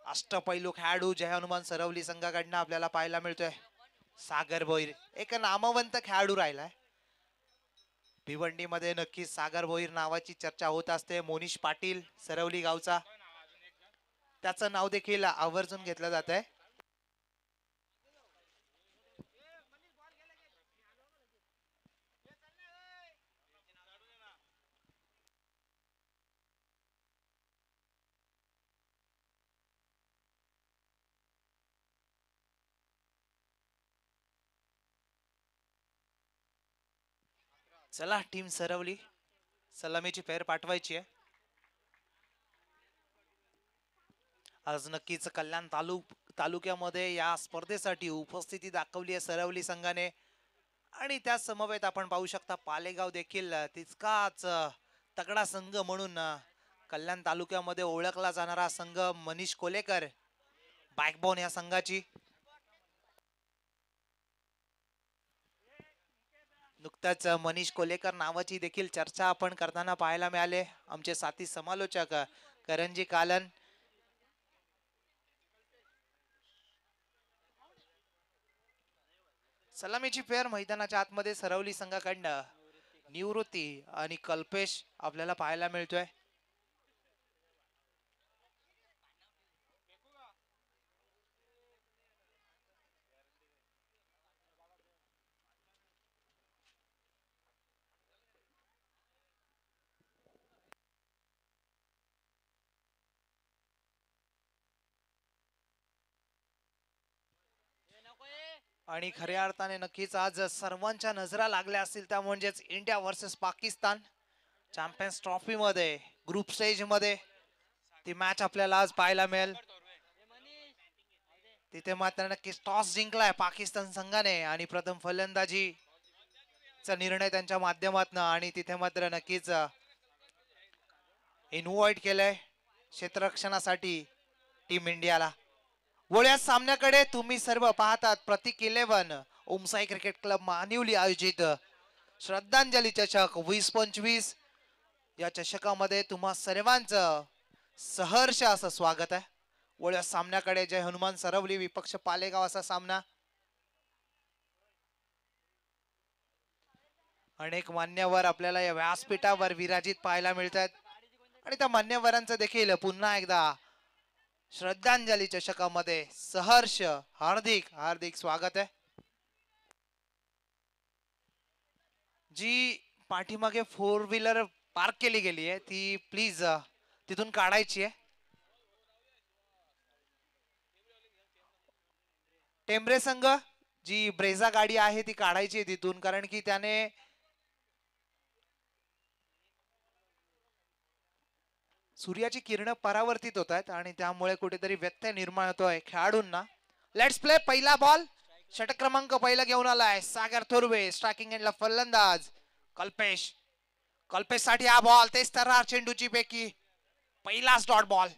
अष्टपैलू खेळाडू जय हनुमान सरवली संघाकडनं आपल्याला पाहायला मिळतोय सागर भोईर, एक नामवंत खेळाडू राहिलाय भिवंडीमध्ये. नक्कीच सागर भोईर नावाची चर्चा होत असते. मोनिश पाटील सरवली गावचा, त्याचं नाव देखील आवर्जून घेतलं जात आहे. चला टीम सरवली सलामीची फेर पाठवायची आहे. आज नक्कीच कल्याण तालुक्यामध्ये या स्पर्धेसाठी उपस्थिती दाखवली आहे सरवली संघाने. आणि त्या समवेत आपण पाहू शकता पालेगाव देखील तितकाच तगडा संघ म्हणून कल्याण तालुक्यामध्ये ओळखला जाणारा संघ मनीष कोलेकर बॅकबोन या संघाची. नुकताच मनीष कोलेकर नावाची देखील चर्चा आपण करताना पाहायला मिळाले. आमचे साथी समालोचक करंजी कालन. सलामीची फेर मैदानाच्या आतमध्ये सरवली संघाकडनं निवृत्ती आणि कल्पेश आपल्याला पाहायला मिळतोय. आणि खऱ्या अर्थाने नक्कीच आज सर्वांच्या नजरा लागल्या असतील त्या म्हणजेच India versus Pakistan champions trophy मध्ये ग्रुप स्टेज मध्ये ती मॅच आपल्याला आज पाहायला मिळेल. तिथे मात्र नक्कीच टॉस जिंकलाय पाकिस्तान संघाने आणि प्रथम फलंदाजीचा निर्णय त्यांच्या माध्यमातून आणि तिथे मात्र नक्कीच इन्व्हाइट केलंय क्षेत्ररक्षणासाठी टीम इंडियाला. वळ्या सामन्याकडे तुम्ही सर्व पाहतात प्रतीक 11 ओमसाई क्रिकेट क्लब मानिवली आयोजित श्रद्धांजली चषक 2025 या चषकामध्ये तुम्हा सर्वांचं सहर्ष असं स्वागत आहे. वळ्या सामन्याकडे जय हनुमान सरवली विपक्ष पालेगाव असा सामना. अनेक मान्यवर आपल्याला या व्यासपीठावर विराजित पाहायला मिळतात आणि त्या मान्यवरांचं देखील पुन्हा एकदा श्रद्धांजली चषकामध्ये सहर्ष हार्दिक हार्दिक स्वागत आहे. जी पाठीमागे 4 व्हीलर पार्क केली गेली आहे ती प्लीज तिथून काढायची आहे. टेंबरे संघ जी ब्रेझा गाडी आहे ती काढायची आहे तिथून, कारण की त्याने सूर्याची किरण परावर्तित होत आहेत आणि त्यामुळे कुठेतरी व्यत्यय निर्माण होतोय खेळाडूंना. Let's play. पहिला बॉल षटक क्रमांक पहिला घेऊन आलाय सागर थोरवे. स्ट्रायकिंग एंडला फलंदाज कल्पेश. कल्पेश साठी हा बॉल तेच तरार चेंडूची पैकी पहिलाच डॉट बॉल.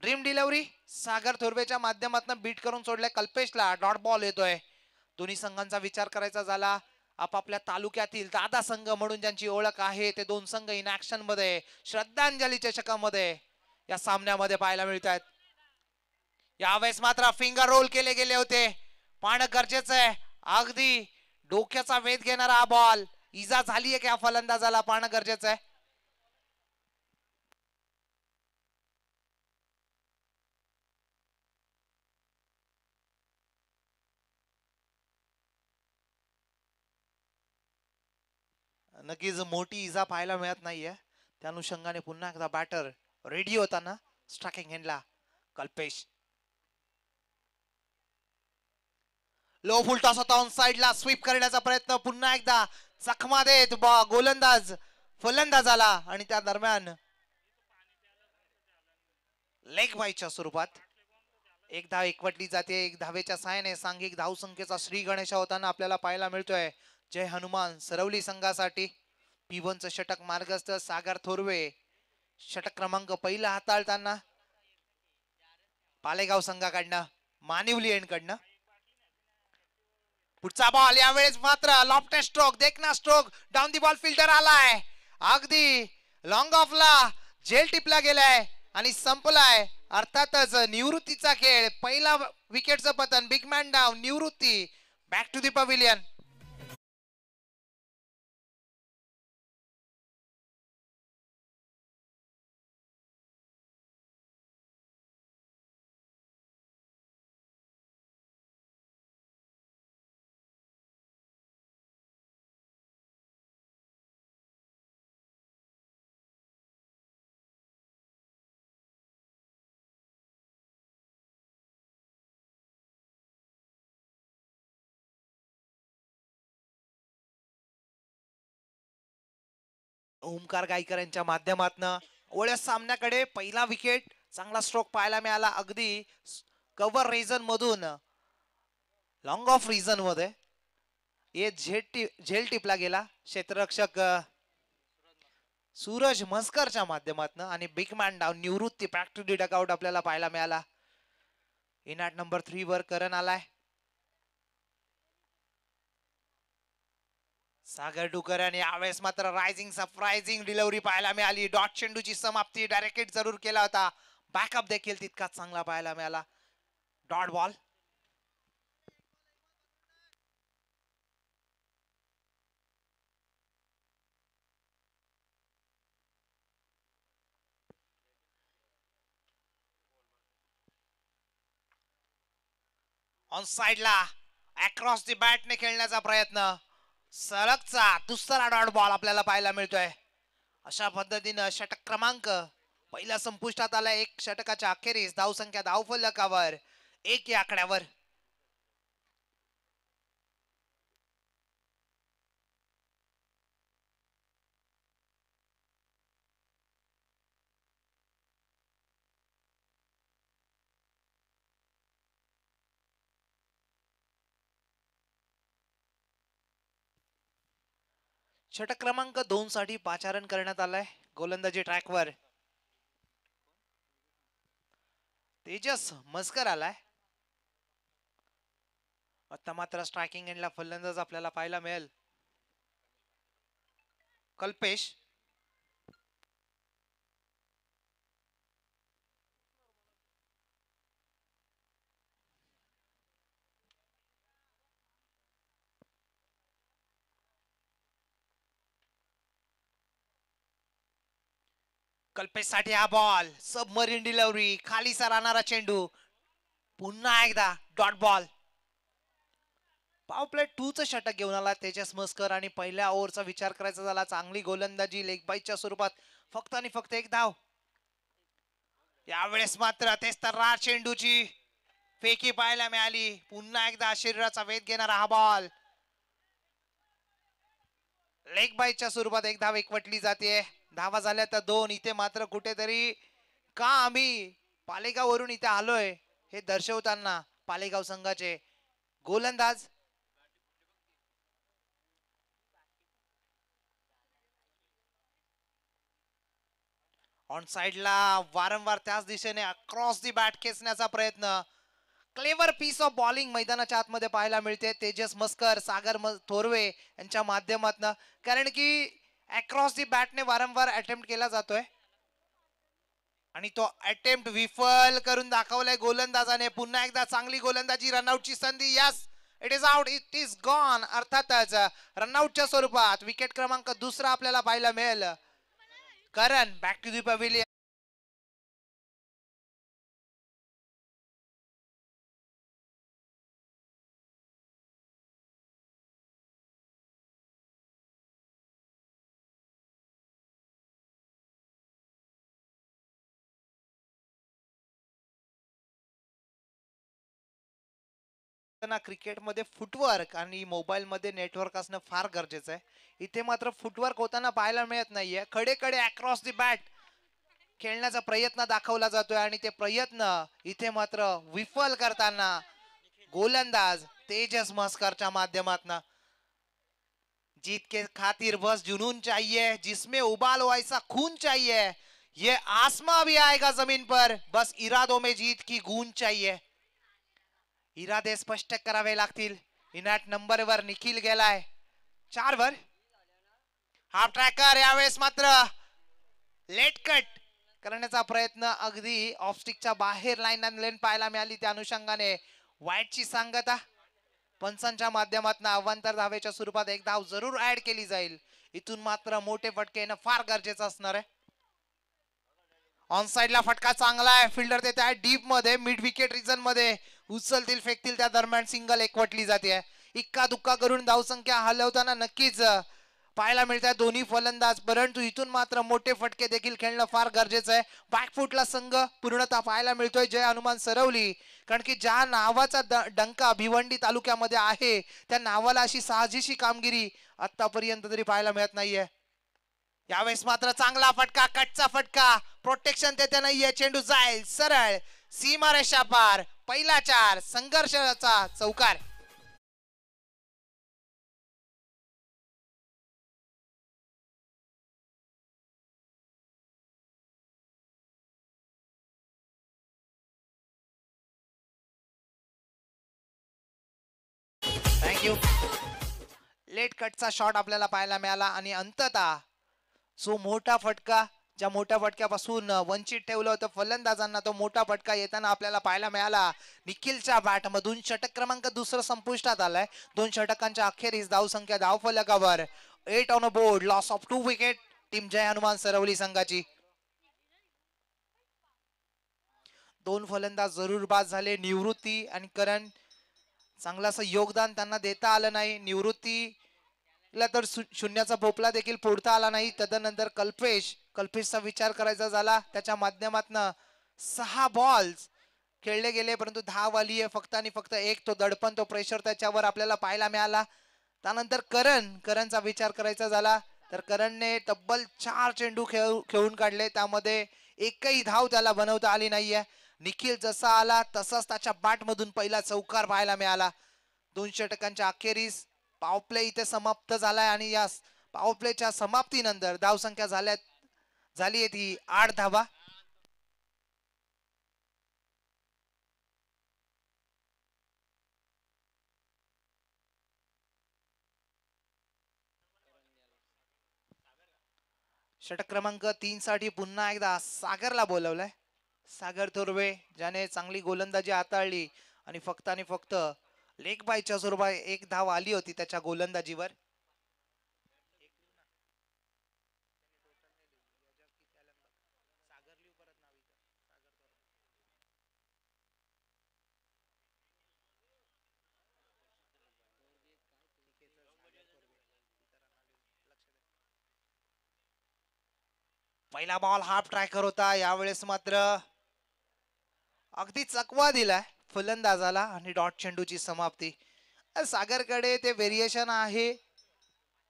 ड्रीम डिलिव्हरी सागर थोरवेच्या माध्यमातून बीट करून सोडलाय कल्पेशला. डॉट बॉल येतोय. दोन्ही संघांचा विचार करायचा झाला आपापल्या तालुक्यातील दादा संघ म्हणून ज्यांची ओळख आहे ते दोन संघ इन ऍक्शन मध्ये श्रद्धांजली चषकामध्ये या सामन्यामध्ये पाहायला मिळतात. यावेळेस मात्र फिंगर रोल केले गेले होते, पाहणं गरजेचं आहे. अगदी डोक्याचा वेध घेणारा हा बॉल. इजा झालीये का फलंदाजाला पाहणं गरजेचं आहे. नक्कीच मोठी इजा पाहायला मिळत नाहीये. त्या अनुषंगाने पुन्हा एकदा बॅटर रेडी होताना स्ट्रायकिंग एंडला कल्पेश. लो फुल टॉस होता ऑन साइडला. स्वीप करण्याचा प्रयत्न पुन्हा एकदा चकमा देत गोलंदाज फलंदाजाला आणि त्या दरम्यान लेग बाईच्या स्वरूपात एक धाव एकवटली जाते. एक धावेच्या साहाय्याने सांघिक धावसंख्येचा श्री गणेश होताना आपल्याला पाहायला मिळतोय जय हनुमान सरवली संघासाठी. P1 षटक मार्गस्थ सागर थोरवे षटक क्रमांक पहिला हाताळताना पालेगाव संघाकडनं मानिवली एंड कडनं. पुढचा बॉल यावेळेस मात्र लॉफ्टेड स्ट्रोक देखना stroke down the ball fielder आलाय. अगदी लॉंग ऑफला जेल टिपला गेलाय आणि संपलाय अर्थातच निवृत्तीचा खेळ, पहिला विकेटचं पतन, बिग मॅन डाऊन, निवृत्ती back to the pavilion. Omkar Gaikar यांच्या माध्यमातून ओळ्या सामन्याकडे पहिला विकेट, चांगला स्ट्रोक पाहायला मिळाला. अगदी कव्हर रिजन मधून लॉंग ऑफ रिजन मध्ये झेल टिपला गेला क्षेत्ररक्षक सूरज मस्करच्या माध्यमातून. आणि बिग मॅन डाऊन, निवृत्ती बॅक टू दी डकआउट आपल्याला पाहायला मिळाला. इन ॲट नंबर 3 वर करण आलाय. सागर डुकर आणि यावेळेस मात्र रायझिंग सरप्राइझिंग डिलिव्हरी पाहायला मिळाली. डॉट चेंडूची समाप्ती, डायरेक्ट हिट जरूर केला होता, बॅकअप देखील तितकाच चांगला पाहायला मिळाला. Dot ball. ऑन साइडला अक्रॉस दी बॅटने खेळण्याचा प्रयत्न, सलगचा दुसरा डॉट बॉल आपल्याला पाहायला मिळतोय. अशा पद्धतीनं षटक क्रमांक पहिला संपुष्टात आला. एक षटकाच्या अखेरीस धावसंख्या धावफलकावर 1 या आकड्यावर. षटक क्रमांक 2 साठी पाचारण करण्यात आलाय. गोलंदाजी ट्रॅकवर तेजस मस्कर आलाय. आता मात्र स्ट्रायकिंग एंडला फलंदाज आपल्याला पाहायला मिळेल कल्पेश. कल्पेश साठी हा बॉल, सबमरीन डिलिव्हरी, खालीसा राहणारा चेंडू, पुन्हा एकदा डॉट बॉल. पॉवर प्ले 2 चं षटक घेऊन आला तेजस मस्कर. आणि पहिल्या ओव्हरचा विचार करायचा झाला, चांगली गोलंदाजी लेग बाईच्या स्वरूपात, फक्त आणि फक्त एक धाव. यावेळेस मात्र तेच तर रार चेंडूची फेकी पाहायला मिळाली. पुन्हा एकदा शरीराचा वेध घेणारा हा बॉल, लेग बाईच्या स्वरूपात एक धाव एकवटली जाते. धावा झाल्या तर 2. इथे मात्र कुठेतरी का आम्ही पालेगाव वरून इथे आलोय हे दर्शवताना पालेगाव संघाचे गोलंदाज ऑन साइडला वारंवार त्याच दिशेने अक्रॉस दी बॅट खेचण्याचा प्रयत्न. क्लेवर पीस ऑफ बॉलिंग मैदानाच्या आतमध्ये पाहायला मिळते तेजस मस्कर, सागर थोरवे यांच्या माध्यमातून. कारण की अक्रॉस दी बॅटने वारंवार अटेम्प्ट केला जातोय आणि तो अटेम्प्ट विफल करून दाखवलाय गोलंदाजाने. पुन्हा एकदा चांगली गोलंदाजी, रनआउटची संधी. Yes, it is out, it is gone. अर्थातच रनआउटच्या स्वरूपात विकेट क्रमांक 2 आपल्याला पाहायला मिळेल. करण बॅक टू दी पवेलियन. क्रिकेटमध्ये फुटवर्क आणि मोबाईल मध्ये नेटवर्क असणं फार गरजेचं आहे. इथे मात्र फुटवर्क होताना पाहायला मिळत नाहीये. कडे कडे अक्रॉस दी बॅट खेळण्याचा प्रयत्न दाखवला जातोय आणि ते प्रयत्न इथे मात्र विफल करताना गोलंदाज तेजस मस्करच्या माध्यमातून. जीत के खातिर बस जुनून चाहिए, जिसमें उबाल हो ऐसा खून चाहिए, ये आसमां भी आएगा जमीन पर, बस इरादों में जीत की गूंज चाहिए. इरादे स्पष्ट करावे लागतील. इनॅट नंबर वर निखिल गेलाय 4 वर. हाफ ट्रॅकर यावेळेस मात्र लेट कट करण्याचा प्रयत्न अगदी ऑफस्टिकच्या बाहेर लाईन पाहायला मिळाली. त्या अनुषंगाने वाईटची सांगता पंचांच्या माध्यमातून अवांतर धावेच्या स्वरूपात एक धाव जरूर ऍड केली जाईल. इथून मात्र मोठे फटके येणं फार गरजेचं असणार आहे. ऑन साइडला फटका चांगला आहे. फिल्डर देत आहे डीप मध्ये, मिड विकेट रिजन मध्ये उचलतील फेकतील त्या दरम्यान सिंगल एकवटली जाते. इक्का दुक्का करून धावसंख्या हलवताना नक्कीच पाहायला मिळतात दोन्ही फलंदाज, परंतु इथून मात्र मोठे फटके देखील खेळणं फार गरजेचं आहे. बॅकफुटला संघ पूर्णतः पाहायला मिळतोय जय हनुमान सरवली, कारण की ज्या नावाचा डंका भिवंडी तालुक्यामध्ये आहे त्या नावाला अशी साहजीशी कामगिरी आतापर्यंत तरी पाहायला मिळत नाहीये. यावेळेस मात्र चांगला फटका, कटचा फटका, प्रोटेक्शन देते नाहीये. चेंडू जाईल सरळ सीमारेषा पार. पहिला 4, संघर्षाचा चौकार. थँक्यू. लेट कटचा शॉट आपल्याला पाहायला मिळाला आणि अंततः जो मोठा फटका, ज्या मोठ्या फटक्यापासून वंचित ठेवलं होतं फलंदाजांना, तो मोठा फटका येताना आपल्याला पाहायला मिळाला. निखिलच्या बॅट मधून षटक क्रमांक 2 संपुष्टात आलाय. 2 षटकांच्या अखेरीस धावसंख्या धावफलकावर 8 on a board. Loss of 2 wicket team Jai Hanuman Saravali संघाची. 2 फलंदाज जरूर बाद झाले. निवृत्ती आणि करण चांगलं असं योगदान त्यांना देता आलं नाही. निवृत्तीला तर शून्याचा भोपळा देखील फोडता आला नाही. तदनंतर कल्पेशचा विचार करायचा झाला, त्याच्या माध्यमातून 6 बॉल्स खेळले गेले, परंतु धाव आली आहे फक्त आणि फक्त एक. तो दडपण, तो प्रेशर त्याच्यावर आपल्याला पाहायला मिळाला. त्यानंतर करणचा विचार करायचा झाला तर करणने तब्बल 4 चेंडू खेळून काढले, त्यामध्ये एकही धाव त्याला बनवता आली नाहीये. निखिल जसा आला तसाच त्याच्या बॅट मधून पहिला चौकार पाहायला मिळाला. 2 षटकांच्या अखेरीस पॉवर प्ले इथे समाप्त झालाय आणि या पॉवर प्लेच्या समाप्तीनंतर धावसंख्या झाली ती 8 धावा. षटक क्रमांक 3 साठी पुन्हा एकदा सागरला बोलवलंय. सागर थोरवे ज्याने चांगली गोलंदाजी हाताळली आणि फक्त लेग बायच्या स्वरूपात एक धाव आली होती त्याच्या गोलंदाजीवर. पहिला बॉल हाफ ट्रॅकर होता. यावेळेस मात्र अगदी चकवा दिलाय फलंदाजाला आणि डॉट चेंडूची समाप्ती. सागरकडे ते व्हेरिएशन आहे,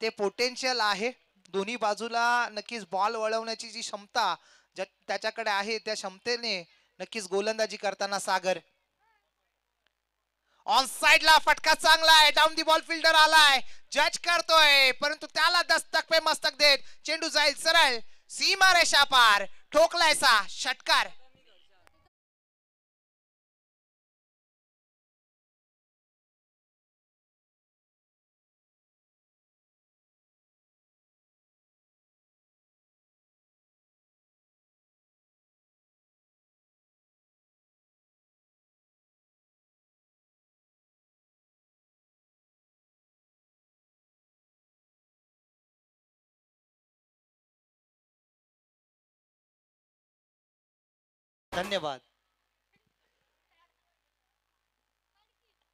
ते पोटेन्शियल आहे. दोन्ही बाजूला नक्कीच बॉल वळवण्याची जी क्षमता त्याच्याकडे आहे, त्या क्षमतेने नक्कीच गोलंदाजी करताना सागर. ऑन साइडला फटका चांगला आहे. डाऊन दी बॉल फिल्डर आलाय, जज करतोय, परंतु त्याला दस्तक पे मस्तक देत चेंडू जाईल सरळ सीमारेषा पार. ठोकलायचा षटकार. धन्यवाद.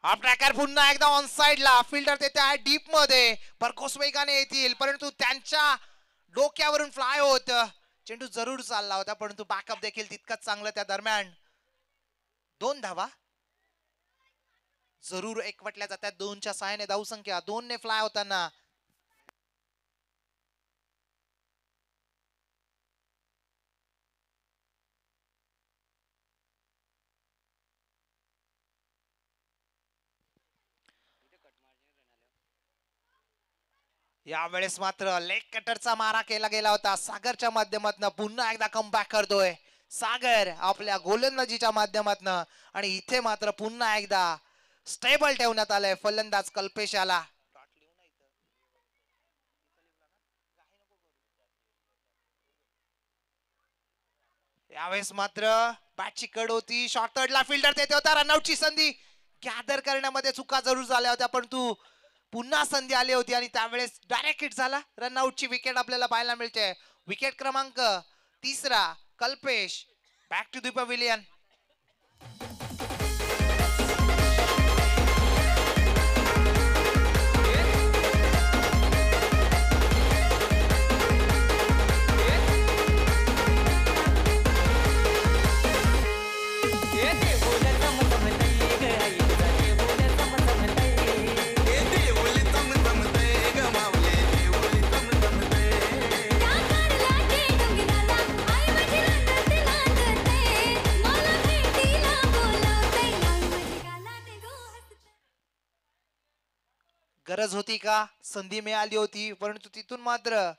हाफ ट्रॅकर पुन्हा एकदा ऑन साइडला. फिल्डर देते आहे डीप मध्ये, भरघोस वेगाने येतील, परंतु त्यांच्या डोक्यावरून फ्लाय होत चेंडू जरूर चालला होता, परंतु बॅकअप देखील तितकंच चांगलं. त्या दरम्यान 2 धावा जरूर एकवटल्या जातात. 2च्या सहाय्याने धावसंख्या 2 ने फ्लाय होताना यावेळेस मात्र लेग कटरचा मारा केला गेला होता. सागरच्या माध्यमातून पुन्हा एकदा कमबॅक करतोय सागर आपल्या गोलंदाजीच्या माध्यमातून, आणि इथे मात्र पुन्हा एकदा स्टेबल ठेवण्यात आलंय फलंदाज कल्पेशाला. यावेळेस मात्र बॅटची कड होती, शॉर्ट थर्डला फिल्डर तेथे होता, रनआउटची संधी गॅदर करण्यामध्ये चुका जरूर झाल्या होत्या, परंतु पुन्हा संधी आली होती आणि त्यावेळेस डायरेक्ट हिट झाला. रनआउटची विकेट आपल्याला पाहायला मिळते. विकेट क्रमांक 3 Kalpesh. Back to the pavilion. गरज होती का? संधी मिळाली होती, परंतु तिथून मात्र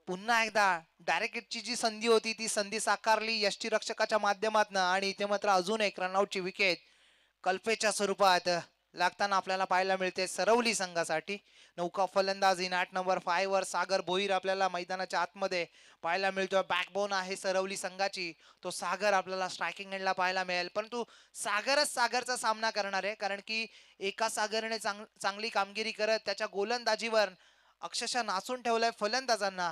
पुन्हा एकदा डायरेक्टची जी संधी होती ती संधी साकारली यष्टीरक्षकाच्या माध्यमातून आणि इथे मात्र अजून एक रनआउटची विकेट कल्पेच्या स्वरूपात लागताना आपल्याला पाहायला मिळते सरवली संघासाठी. नौका फलंदाज इन ॲट नंबर 5 वर सागर भोईर आपल्याला मैदानाच्या आतमध्ये पाहायला मिळतोय. बॅकबोन आहे सरवली संघाची, तो सागर आपल्याला स्ट्रायकिंग एंडला पाहायला मिळेल, परंतु सागरच सागरचा सामना करणार आहे, कारण की एका सागरने चांगली कामगिरी करत त्याच्या गोलंदाजीवर अक्षरशः नाचून ठेवलंय फलंदाजांना.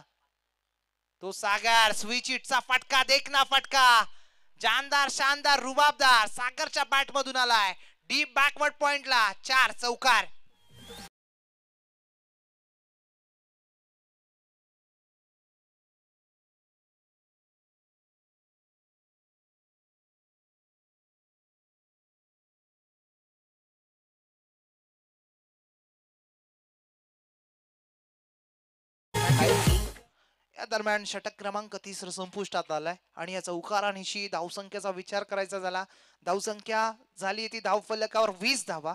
तो सागर स्विच हिटचा फटका, देखना फटका, जानदार शानदार रुबाबदार सागरच्या बॅट मधून आलाय. डीप बॅकवर्ड पॉइंटला 4 चौकार. या दरम्यान षटक क्रमांक 3 संपुष्टात आलाय आणि या चौकारानिशी धावसंख्येचा विचार करायचा झाला, धावसंख्या झाली ती धावफलकावर 20 धावा.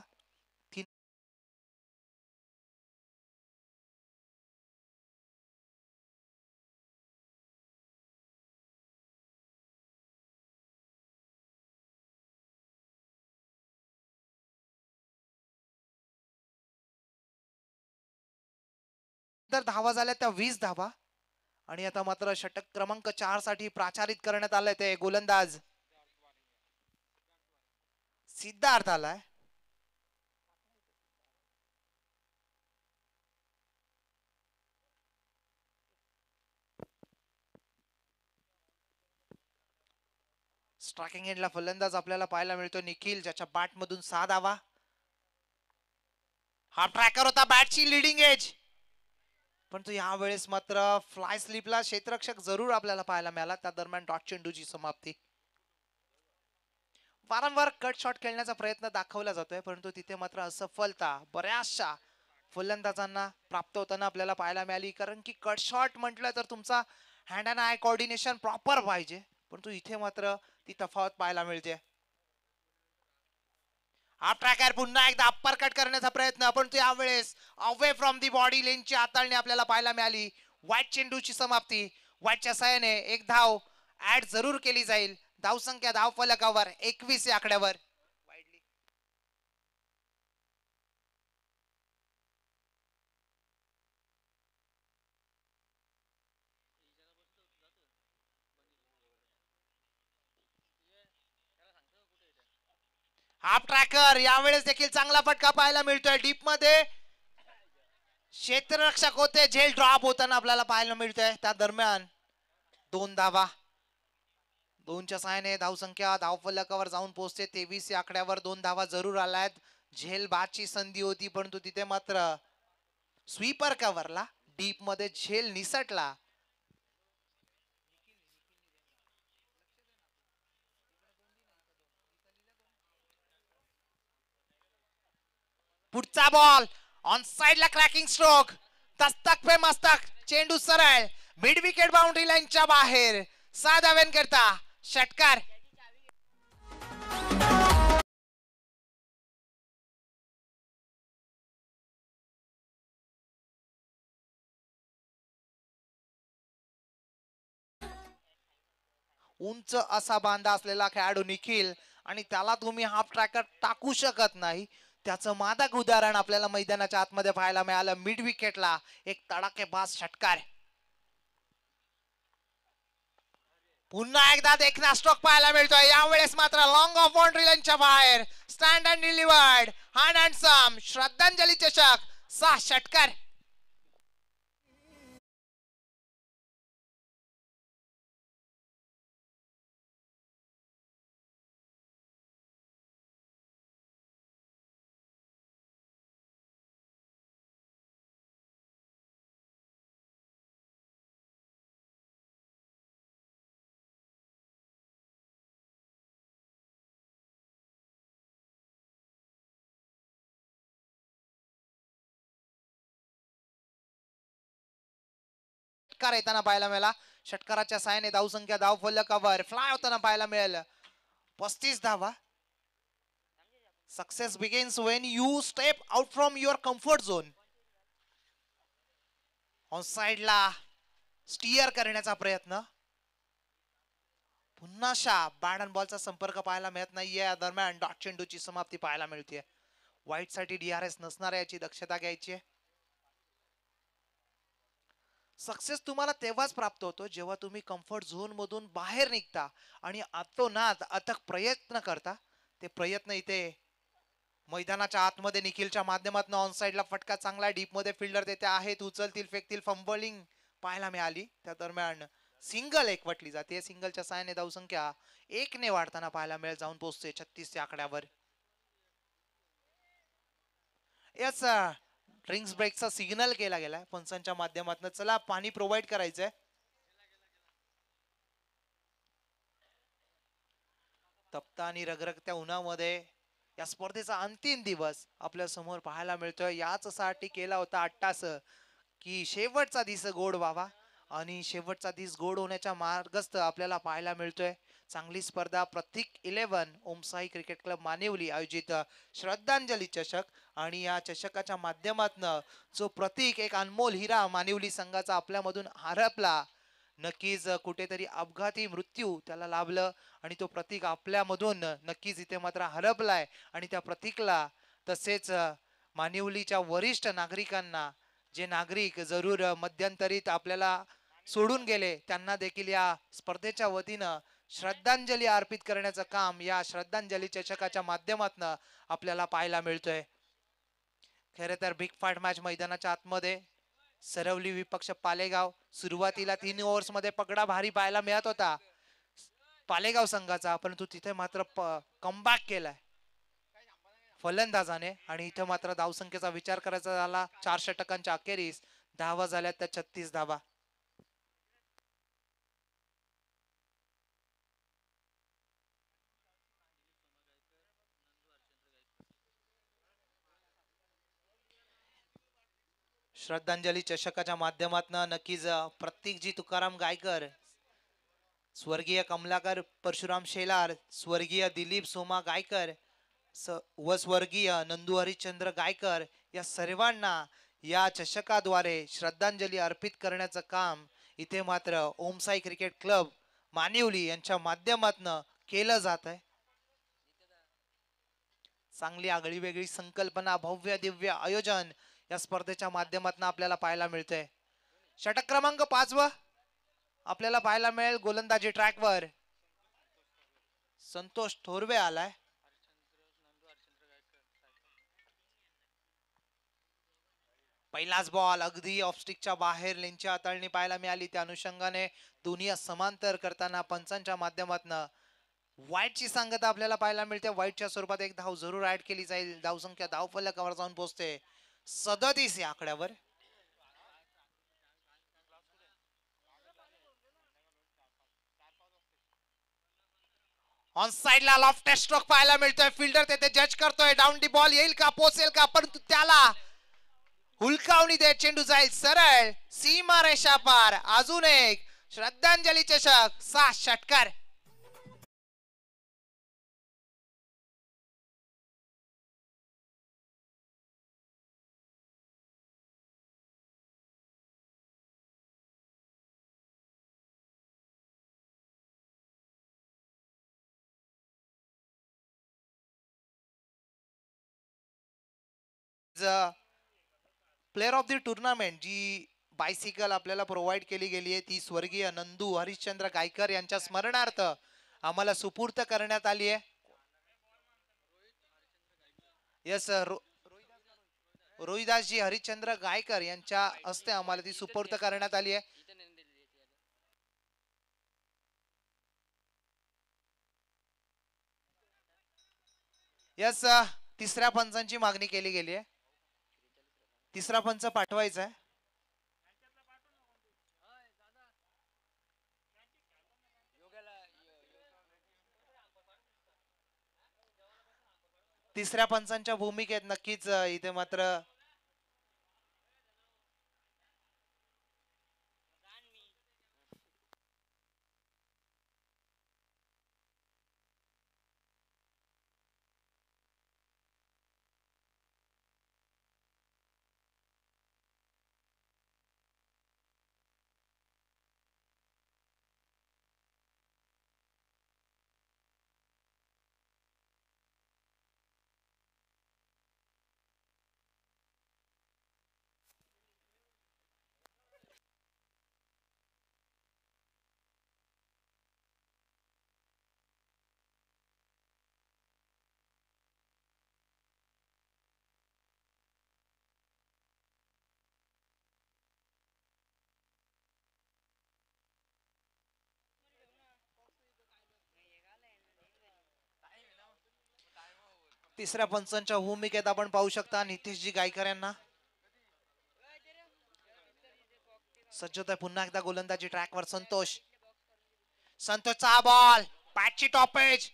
तर धावा झाल्या त्या 20 धावा आणि आता मात्र षटक क्रमांक 4 साठी प्राचारित करण्यात आलंय ते गोलंदाज सिद्धार्थ आलाय. स्ट्रायकिंग एंडला फलंदाज आपल्याला पाहायला मिळतो निखिल, ज्याच्या बॅट मधून 6 धावा. हा ट्रॅकर होता बॅटची लिडिंग एज, परंतु यावेळेस मात्र फ्लाय स्लिपला क्षेत्ररक्षक जरूर आपल्याला पाहायला मिळाला. त्या दरम्यान डॉट चेंडूची समाप्ती. वारंवार कट शॉट खेळण्याचा प्रयत्न दाखवला जातोय, परंतु तिथे मात्र असफलता बऱ्याचशा फलंदाजांना प्राप्त होताना आपल्याला पाहायला मिळाली, कारण की कट शॉट म्हटलं तर तुमचा hand and I coordination proper पाहिजे, परंतु इथे मात्र ती तफावत पाहायला मिळते. हा ट्रॅकर पुन्हा एकदा अप्पर कट करण्याचा प्रयत्न, परंतु यावेळेस अवे फ्रॉम दी बॉडी लेनची हाताळणी आपल्याला पाहायला मिळाली. वाईट चेंडूची समाप्ती. वाईटच्या साहाय्याने एक धाव ऍड जरूर केली जाईल. धावसंख्या धाव फलकावर 21 या आकड्यावर. हाफ ट्रॅकर यावेळेस देखील चांगला फटका पाहायला मिळतोय. डीप मध्ये क्षेत्ररक्षक होते, झेल ड्रॉप होताना आपल्याला पाहायला मिळतोय. त्या दरम्यान 2 धावा. 2च्या सहाय्याने धावसंख्या धावफलकावर जाऊन पोहोचते 23 या आकड्यावर. 2 धावा जरूर आल्यात. झेल बादची संधी होती, परंतु तिथे मात्र स्वीपर कव्हरला. डीप मध्ये झेल निसटला. पुढचा बॉल ऑन साइडला क्रॅकिंग स्ट्रोक, दस्तक पे मस्तक, चेंडू सरळ मिड विकेट बाउंड्री लाईनच्या बाहेर. 6 धावांकरता षटकार. उंच असा बांधा असलेला खेळाडू निखिल, आणि त्याला तुम्ही हाफ ट्रॅकर टाकू शकत नाही. त्याचं मादक उदाहरण आपल्याला मैदानाच्या आतमध्ये पाहायला मिळालं. मिड विकेटला एक तडाखेबाज षटकार. पुन्हा एकदा देखना स्ट्रोक पाहायला मिळतोय. यावेळेस मात्र लॉंग ऑफ बाउंड्री लाईनच्या बाहेर stand and delivered hand and some श्रद्धांजली चषक 6 षटकार. षटकार येताना पाहायला मिळाला. षटकाराच्या साहाय्याने धावसंख्या धावफलकावर फ्लाय होताना पाहायला मिळेल. 35 धावा. Success begins when you step out from your comfort zone. On साइडला स्टिअर करण्याचा प्रयत्न. पुन्हा बॅट अँड बॉलचा संपर्क पाहायला मिळत नाहीये. या दरम्यान डॉट चेंडूची समाप्ती पाहायला मिळते. वाईट साठी DRS नसणार याची दक्षता घ्यायची. सक्सेस तुम्हाला तेव्हाच प्राप्त होतो जेव्हा तुम्ही कम्फर्ट झोन मधून बाहेर निघता आणि आतोनात अथक प्रयत्न करता. ते प्रयत्न इथे मैदानाच्या आतमध्ये निखिलच्या माध्यमातून ऑन साइडला फटका चांगला डीप मध्ये फिल्डर देते आहेत. उचलतील फेकतील फंबलिंग पाहायला मिळाली. त्या दरम्यान सिंगल एक वटली जाते. सिंगलच्या साहाय्याने धावसंख्या 1 ने वाढताना पाहायला मिळेल. जाऊन पोहोचते 36 च्या आकड्यावर. यस ड्रिंक्स ब्रेकचा सिग्नल केला गेलाय पंचांच्या माध्यमातून. चला पाणी प्रोव्हाइड करायचंय. तप्त आणि रगरगत्या उन्हामध्ये या स्पर्धेचा अंतिम दिवस आपल्या समोर पाहायला मिळतोय. याच साठी केला होता अट्टास की शेवटचा दिवस गोड व्हावा आणि शेवटचा दिवस गोड होण्याच्या मार्गस्थ आपल्याला पाहायला मिळतोय. चांगली स्पर्धा. प्रतीक 11 ओमसाई क्रिकेट क्लब मानिवली आयोजित श्रद्धांजली चषक आणि या चषकाच्या माध्यमातून जो प्रतीक एक अनमोल हिरा मानिवली संघाचा आपल्यामधून हरपला. नक्कीच कुठेतरी अपघाती मृत्यू त्याला लाभलं आणि तो प्रतीक आपल्यामधून नक्कीच इथे मात्र हरपलाय. आणि त्या प्रतीकला तसेच मानिवलीच्या वरिष्ठ नागरिकांना जे नागरिक जरूर मध्यंतरीत आपल्याला सोडून गेले त्यांना देखील या स्पर्धेच्या वतीनं श्रद्धांजली अर्पित करण्याचं काम या श्रद्धांजली चषकाच्या माध्यमातून आपल्याला पाहायला मिळतोय. खरं तर बिग फाईट मॅच मैदानाच्या आतमध्ये सरवली विपक्ष पालेगाव. सुरुवातीला 3 ओव्हर्स मध्ये पगडा भारी पाहायला मिळत होता पालेगाव संघाचा, परंतु तिथे मात्र कमबॅक केलाय फलंदाजाने. आणि इथे मात्र धावसंख्येचा विचार करायचा झाला 4 षटकांच्या अखेरीस धावा झाल्या त्या 36 धावा. श्रद्धांजली चषकाच्या माध्यमातून नक्कीच प्रत्येकजी तुकाराम गायकर, स्वर्गीय कमलाकर परशुराम शेलार, स्वर्गीय दिलीप सोमा गायकर व स्वर्गीय नंदू हरिश्चंद्र गायकर या सर्वांना या चषकाद्वारे श्रद्धांजली अर्पित करण्याचं काम इथे मात्र ओमसाई क्रिकेट क्लब मानिवली यांच्या माध्यमातून केलं जात आहे. चांगली आगळी वेगळी संकल्पना, भव्य दिव्य आयोजन या स्पर्धेच्या माध्यमातून आपल्याला पाहायला मिळते. षटक क्रमांक 5 आपल्याला पाहायला मिळेल गोलंदाजी ट्रॅकवर संतोष थोरवे आलाय. पहिलाच बॉल अगदी ऑफस्टिकच्या बाहेर लेनची हाताळणी पाहायला मिळाली. त्या अनुषंगाने दोन्ही समांतर करताना पंचांच्या माध्यमातून वाईटची सांगता आपल्याला पाहायला मिळते. वाईटच्या स्वरूपात एक धाव जरूर ऍड केली जाईल. धावसंख्या धावफलकावर जाऊन पोहोचते 37 या आकड्यावर. ऑन साइडला लॉफ्ट स्ट्रोक पाहायला मिळतोय. फिल्डर तेथे जज करतोय. डाऊन डी बॉल येईल का, पोहोचेल का, परंतु त्याला हुलकावणी दे. चेंडू जाईल सरळ सीमा रेषा पार. अजून एक श्रद्धांजली चषक 6 षटकार. प्लेयर ऑफ द टुर्नामेंट जी बायसिकल आपल्याला प्रोव्हाइड केली गेली आहे, ती स्वर्गीय नंदू हरिश्चंद्र गायकर यांच्या स्मरणार्थ आम्हाला सुपूर्त करण्यात आली आहे. यस, रोहिदासजी हरिश्चंद्र गायकर यांच्या हस्ते आम्हाला ती सुपूर्त करण्यात आली आहे. यस, तिसऱ्या पंचांची मागणी केली गेली आहे. तिसरा पंच पाठवायचा आहे. तिसऱ्या पंचांच्या भूमिकेत नक्कीच इथे मात्र तिसऱ्या पंचांच्या भूमिकेत आपण पाहू शकता नितीशजी गायकर यांना. सज्ज होतोय पुन्हा एकदा गोलंदाजी ट्रॅकवर संतोष. संतोषचा बॉल पॅटची top edge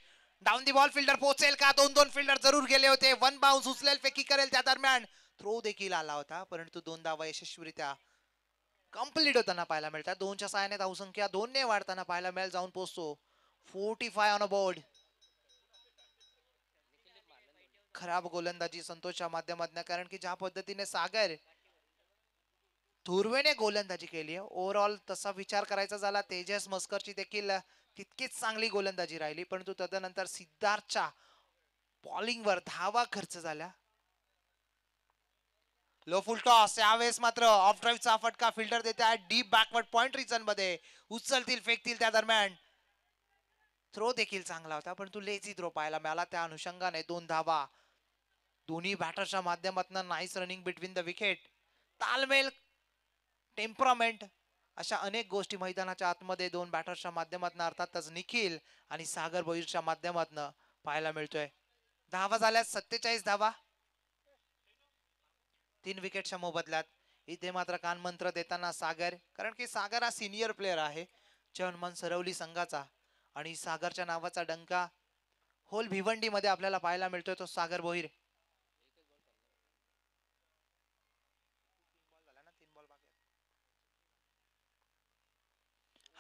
down the ball. Fielder पोहोचेल का? दोन फिल्डर जरूर गेले होते. वन बाउन्स उचलेल फेकी करेल त्या दरम्यान थ्रो देखील आला होता, परंतु 2 धावा यशस्वीरित्या कंप्लीट होताना पाहायला मिळतात. 2च्या सहाय्याने धावसंख्या 2ने वाढताना पाहायला मिळेल. जाऊन पोहोचतो 45 ऑन अ बोर्ड. खराब गोलंदाजी संतोषच्या माध्यमातून, कारण की ज्या पद्धतीने सागर थुर्वेने गोलंदाजी केली आहे, ओव्हरऑल तसा विचार करायचा झाला तेजस मस्करची देखील तितकीच चांगली गोलंदाजी राहिली, परंतु तदनंतर सिद्धार्थच्या बॉलिंगवर धावा खर्च झाल्या. लो फुल टॉस यावेळेस मात्र ऑफ ड्राईव्हचा फटका फिल्डर देते आहे डीप बॅकवर्ड पॉइंट रिजन मध्ये. उचलतील फेकतील त्या दरम्यान थ्रो देखील चांगला होता, परंतु लेझी थ्रो पाहायला मिळाला. त्या अनुषंगाने 2 धावा दोन्ही बॅटरच्या माध्यमातून. Nice running between the wicket. तालमेल, टेम्परामेंट अशा अनेक गोष्टी मैदानाच्या आतमध्ये 2 बॅटर्सच्या माध्यमातून अर्थातच निखिल आणि सागर भोईरच्या माध्यमातून पाहायला मिळतोय. धावा झाल्या 47 धावा 3 विकेटच्या मोबदल्यात. इथे मात्र कानमंत्र देताना सागर, कारण की सागर हा सिनियर प्लेअर आहे चेअरमन सरवली संघाचा, आणि सागरच्या नावाचा डंका होल भिवंडी मध्ये आपल्याला पाहायला मिळतोय तो सागर भोईर.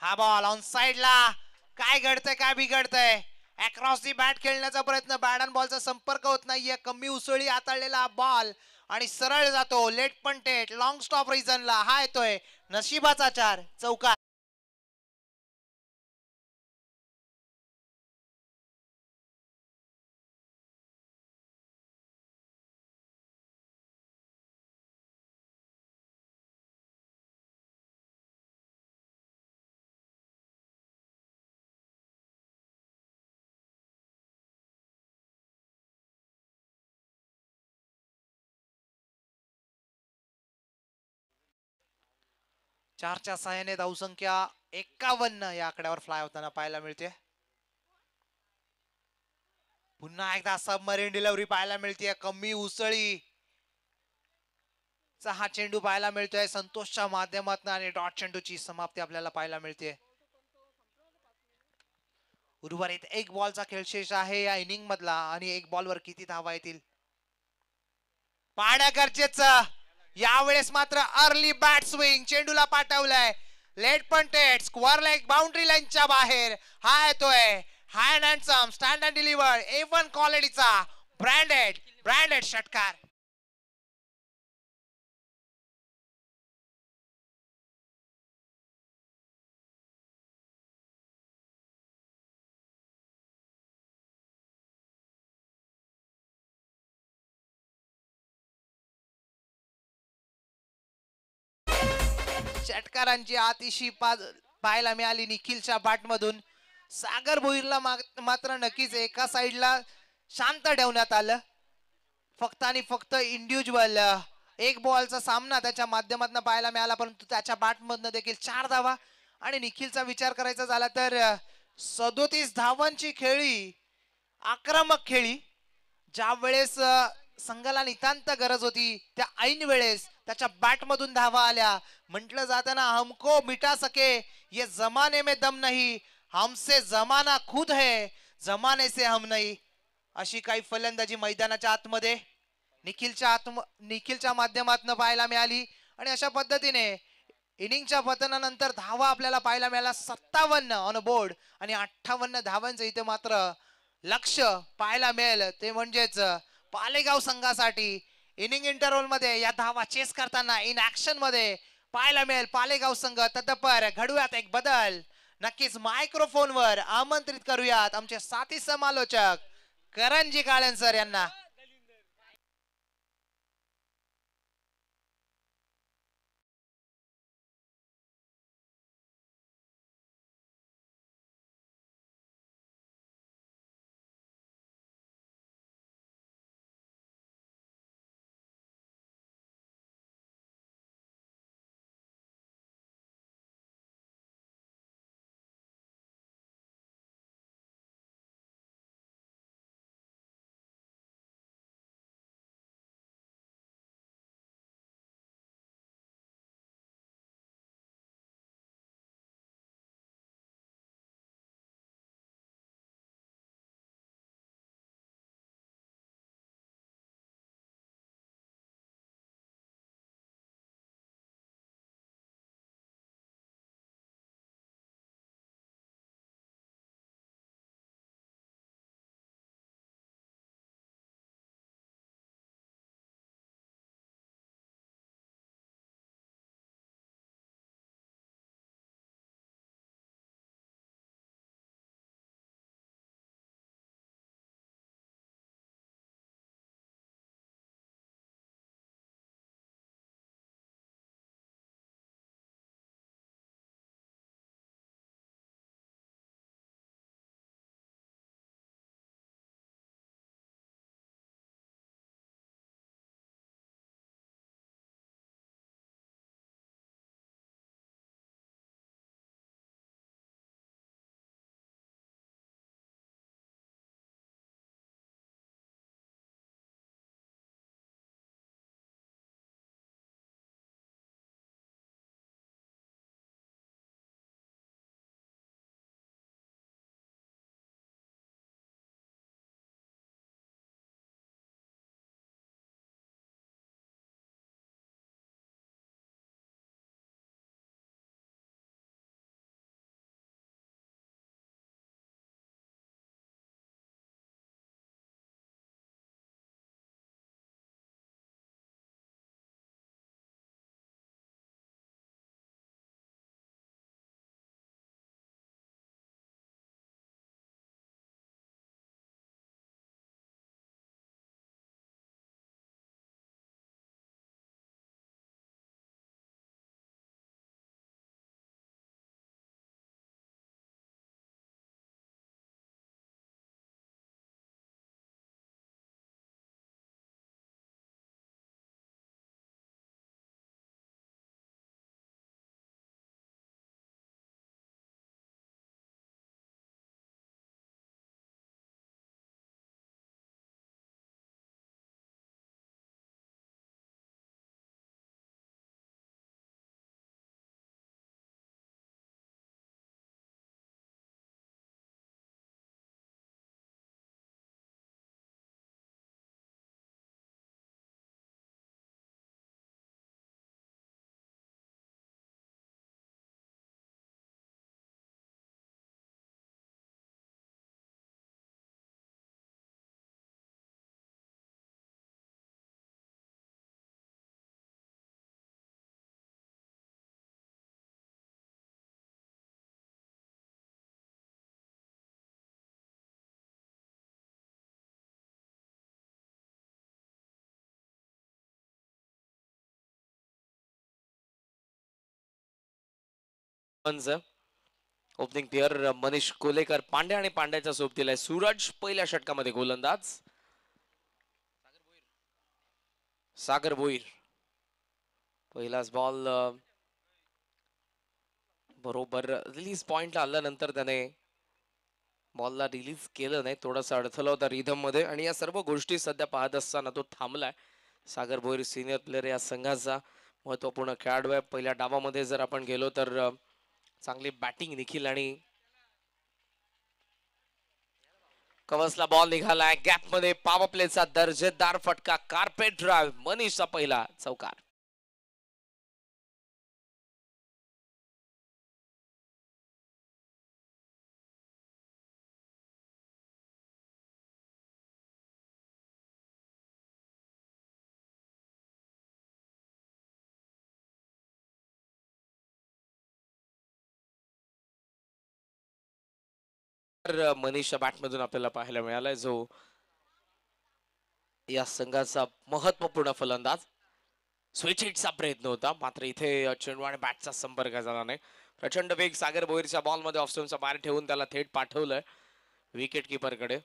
हा बॉल ऑन साइडला. काय घडतंय काय बिघडतंय? अक्रॉस दी बॅट खेळण्याचा प्रयत्न, बॅट अँड बॉलचा संपर्क होत नाहीये. कमी उसळी हाताळलेला बॉल आणि सरळ जातो लेट पंटेट लॉंग स्टॉप रिजनला. हा येतोय नशिबाचा 4 चौकार. चारच्या सहाय्याने धावसंख्या 51 या आकड्यावर फ्लाय होताना पाहायला मिळते. पुन्हा एकदा सबमरीन डिलिव्हरी पाहायला मिळते. कमी उसळी हा चेंडू पाहायला मिळतोय संतोषच्या माध्यमातून, आणि डॉट चेंडूची समाप्ती आपल्याला पाहायला मिळते. उर्वरित 1 बॉलचा खेळ शेष आहे या इनिंग मधला, आणि 1 बॉलवर किती धावा येतील पाहणं गरजेचं. यावेळेस मात्र अर्ली बॅट स्विंग चेंडूला पाठवलाय लेट पंटेट स्क्वेअर लेग बाउंड्री लाईनच्या बाहेर. हा येतोय hand handsome stand and deliver A1 क्वालिटीचा ब्रँडेड षटकार. षटकारांची आतिशी पाहायला मिळाली निखिलच्या बॅट मधून. सागर भोईरला मात्र नक्कीच एका साइडला शांत ठेवण्यात आलं. फक्त आणि फक्त इंडिव्हिज्युअल एक बॉलचा सामना त्याच्या माध्यमातून पाहायला मिळाला, परंतु त्याच्या बॅट मधनं देखील 4 धावा. आणि निखिलचा विचार करायचा झाला तर 37 धावांची खेळी, आक्रमक खेळी. ज्या वेळेस संघाला नितांत गरज होती त्या ऐन वेळेस त्याच्या बॅट मधून धावा आल्या. म्हटलं जातं ना, हमको मिटा सके ये जमाने में दम नहीं, हमसे जमाना खुद है, जमाने से हम नहीं. अशी काही फलंदाजी मैदानाच्या आतमध्ये निखिलच्या माध्यमातून पाहायला मिळाली. आणि अशा पद्धतीने इनिंगच्या पतनानंतर धावा आपल्याला पाहायला मिळाला 57 ऑन बोर्ड. आणि 58 धावांचं इथे मात्र लक्ष पाहायला मिळेल, ते म्हणजेच पालेगाव संघासाठी इनिंग इंटरव्हल मध्ये या धावा चेस करताना इन ऍक्शन मध्ये पाहायला मिळेल पालेगाव संघ. तत्पर घडूयात एक बदल. नक्कीच मायक्रोफोनवर आमंत्रित करूयात आमचे साथी समालोचक करणजी काळेन सर यांना. ओपनिंग पेअर मनीष कोलेकर पांडे आणि पांड्याच्या सोबतीला आहे सूरज. पहिल्या षटकामध्ये गोलंदाज सागर भोईर. पहिलाच बॉल बरोबर रिलीज पॉइंटला आल्यानंतर त्याने बॉलला रिलीज केलं नाही, थोडासा अडथळा होता रिधम मध्ये आणि या सर्व गोष्टी सध्या पाहत असताना तो थांबलाय. सागर भोईर सिनियर प्लेअर या संघाचा महत्वपूर्ण खेळाडू आहे. पहिल्या डावामध्ये जर आपण गेलो तर चांगली बॅटिंग निखिल आणि कवसला बॉल निघालाय गॅप मध्ये. पॉवर प्लेचा दर्जेदार फटका, कार्पेट ड्राइव्ह, मनीषचा पहिला चौकार. मनीषच्या बॅटमधून आपल्याला पाहायला मिळालाय जो या संघाचा महत्वपूर्ण फलंदाज. स्विच हिटचा प्रयत्न होता मात्र इथे चेंडू आणि बॅटचा संपर्क झाला नाही. प्रचंड वेग सागर भोईरच्या बॉलमध्ये ऑफस्टोनचा बाहेर ठेवून त्याला थेट पाठवलंय विकेट कीपरकडे.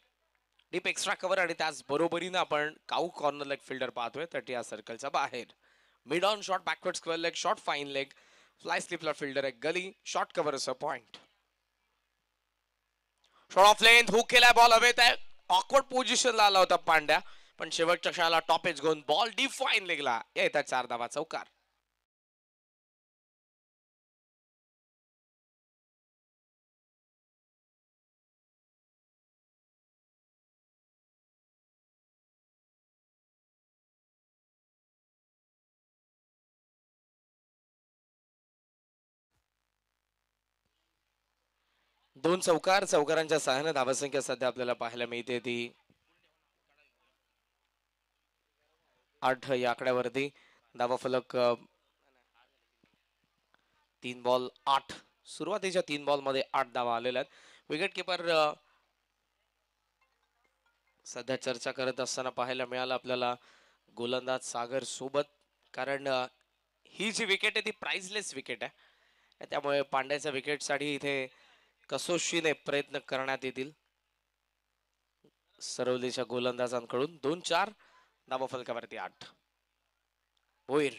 डीप एक्स्ट्रा कव्हर आणि त्याच बरोबरीनं आपण काऊ कॉर्नर लेग फिल्डर पाहतोय तर या सर्कलच्या बाहेर. Mid on shot, backward square leg, short fine leg, fly स्लिपला फिल्डर आहे गली, शॉर्ट कव्हर असं point. Short of length hook केलाय, बॉल हवेत आहे. ऑकवर्ड पोझिशनला आला होता पांड्या पण शेवटच्या क्षणाला टॉप एज घेऊन बॉल डीप फाईन लेगला येतात 4 धावा चौकार. दोन चौकार, चौकारांच्या सहाय्याने धावसंख्या सध्या आपल्याला पाहायला मिळते ती 8 या आकड्यावरती. धावा फलक 3 बॉल 8. सुरुवातीच्या 3 बॉल मध्ये 8 धावा आलेल्या आहेत. विकेट किपर सध्या चर्चा करत असताना पाहायला मिळालं आपल्याला गोलंदाज सागर सोबत, कारण ही जी विकेट आहे ती प्राइजलेस विकेट आहे. त्यामुळे पांड्याच्या विकेटसाठी इथे कसोशीने प्रयत्न करण्यात येतील सरवलीच्या गोलंदाजांकडून. 2-4 धावा फलकावरती 8. भोईर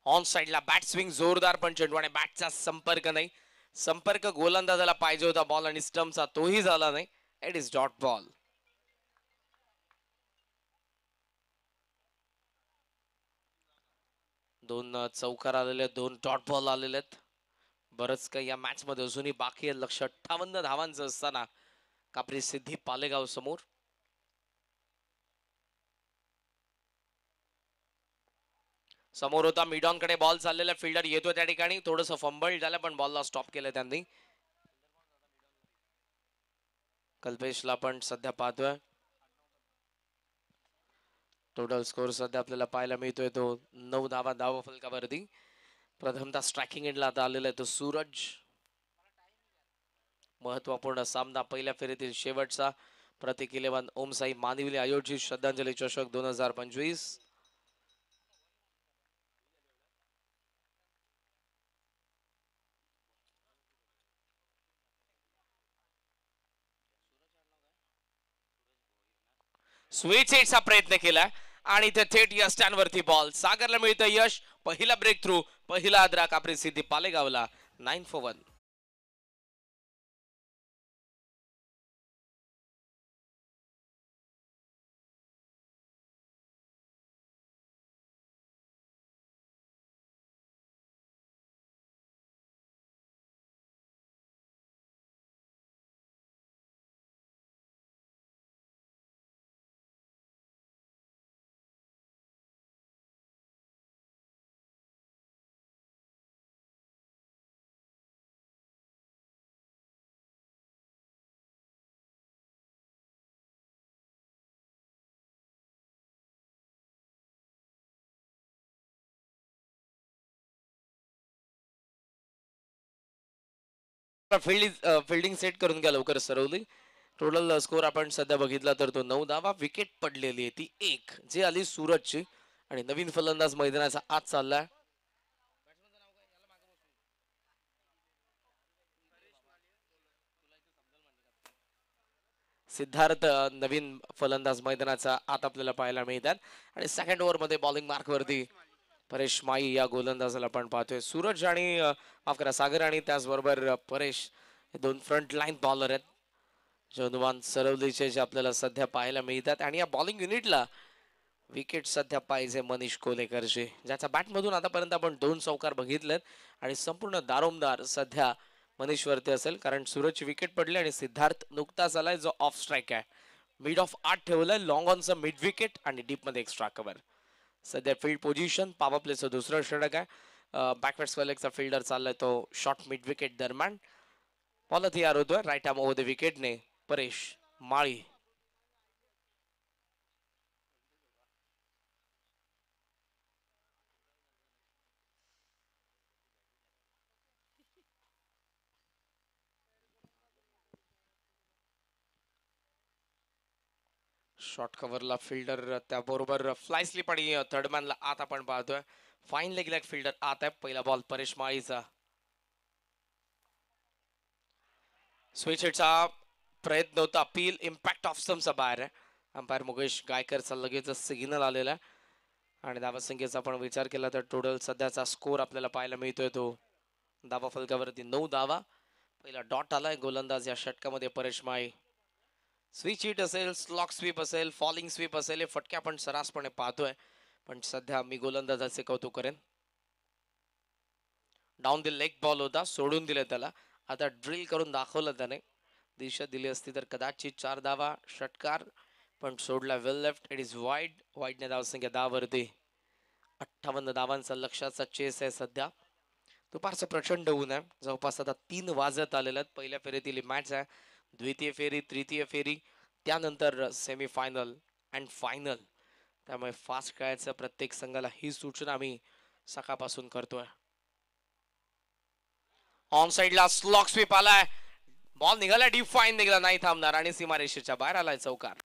ऑन साइडला बॅट स्विंग जोरदार पण चेंडू आणि बॅटचा संपर्क नाही. संपर्क गोलंदाजाला पाहिजे होता बॉल आणि स्टंपचा, तोही झाला नाही. It is dot ball. दोन चौकार आलेले, 2 डॉट बॉल आलेले आहेत. बरंच काही या मॅच मध्ये अजूनही बाकी आहे. लक्ष 58 धावांचं असताना कापरी सिद्धी पालेगाव समोर. समोर होता मिडॉन कडे बॉल चाललेला, फिल्डर येतो त्या ठिकाणी, थोडस फंबल झालं पण बॉलला स्टॉप केलं त्यांनी. कल्पेशला पण सध्या पाहतोय. टोटल स्कोर सध्या आपल्याला पाहायला मिळतोय तो 9 धावा धावा फलकावरती. प्रथमतः स्ट्रायकिंग एंडला आता आलेला आहे तो सूरज. महत्वपूर्ण सामना पहिल्या फेरीतील शेवटचा प्रतीक 11 ओम साई मानिवली आयोजित श्रद्धांजली चषक 2025. स्विच हिटचा प्रयत्न केला आणि ते थेट या स्टँड वरती बॉल. सागरला मिळतं यश. पहिला ब्रेक थ्रू, पहिला आद्रा कापरी सिद्धी पालेगावला. 9 for 1. फिल्डिंग सेट करून घ्या लवकर सरवली. टोटल स्कोर आपण सध्या बघितला तर तो 9 धावा. विकेट पडलेली आहे ती 1 जी आली सूरजची आणि नवीन फलंदाज मैदानाचा आज चाललाय सिद्धार्थ नवीन फलंदाज मैदानाचा आत आपल्याला पाहायला मिळतात आणि सेकंड ओव्हर मध्ये बॉलिंग मार्क वरती परेश माई या गोलंदाजाला आपण पाहतोय. सूरज आणि माफ करा सागर आणि त्याचबरोबर परेश हे दोन फ्रंट लाईन बॉलर आहेत. जनुवान सरवलीचे जे आपल्याला सध्या पाहायला मिळतात आणि या बॉलिंग युनिटला विकेट सध्या पाहिजे मनीष कोलेकरचे, ज्याच्या बॅटमधून आतापर्यंत आपण 2 चौकार बघितलेत आणि संपूर्ण दारोमदार सध्या मनीष वरती असेल, कारण सूरजची विकेट पडली आणि सिद्धार्थ नुकताच आलाय जो ऑफ स्ट्राईक आहे. मिड ऑफ 8 ठेवलाय, लॉंग ऑनचं मिड विकेट आणि डीप मध्ये एक्स्ट्रा कव्हर. सध्या फील्ड पोझिशन पॉवर प्लेचं दुसरं षटक आहे. बॅकवर्ड स्क्वेअरलेगचा फिल्डर चाललाय तो शॉर्ट मिड विकेट दरम्यान. बॉल तयार होतोय राईट आर्म ओव्हर द विकेटने परेश माळी. शॉर्ट कव्हरला फिल्डर त्याबरोबर फ्लाय स्लिप आणि थर्ड मॅनला आत आपण पाहतोय. फाईन लेग लेग फिल्डर आत आहे. पहिला बॉल परेश माळीचा. स्विच हिटचा प्रयत्न होता, अपील इम्पॅक्ट ऑफ स्टंपचा बाहेर आहे. अंपायर मुकेश गायकरचा लगेच सिग्नल आलेला आहे आणि धावसंख्येचा आपण विचार केला तर टोटल सध्याचा स्कोर आपल्याला पाहायला मिळतोय तो धावा फलकावरती 9 धावा. पहिला डॉट आलाय गोलंदाज या षटकामध्ये परेश माळी. स्विच हिट असेल, स्लॉक स्वीप असेल, फॉलिंग स्वीप असेल, हे फटके आपण सरासपणे पाहतोय, पण सध्या मी गोलंदाजाचे कौतुक करेन. डाऊन द लेग बॉल होता, सोडून दिले त्याला. आता ड्रिल करून दाखवलं त्याने. दिशा दिली असती तर कदाचित 4 धावा. षटकार पण सोडला well left. It is wide. वाईडने धावसंख्या 10 वरती. 58 धावांचा लक्षाचा चेस आहे सध्या. दुपारचं प्रचंड ऊन आहे. जवळपास आता 3 वाजत आलेले आहेत. पहिल्या फेरीतील मॅच आहे. द्वितीय फेरी, तृतीय फेरी, त्यानंतर सेमी फायनल अँड फायनल. त्यामुळे फास्ट खेळायचं प्रत्येक संघाला ही सूचना आम्ही सकाळपासून करतोय. ऑन साइडला स्लॉक स्वीप आलाय. बॉल निघाला डीप फाईन निघाला, नाही थांबणार आणि सीमारेषेच्या बाहेर आलाय चौकार.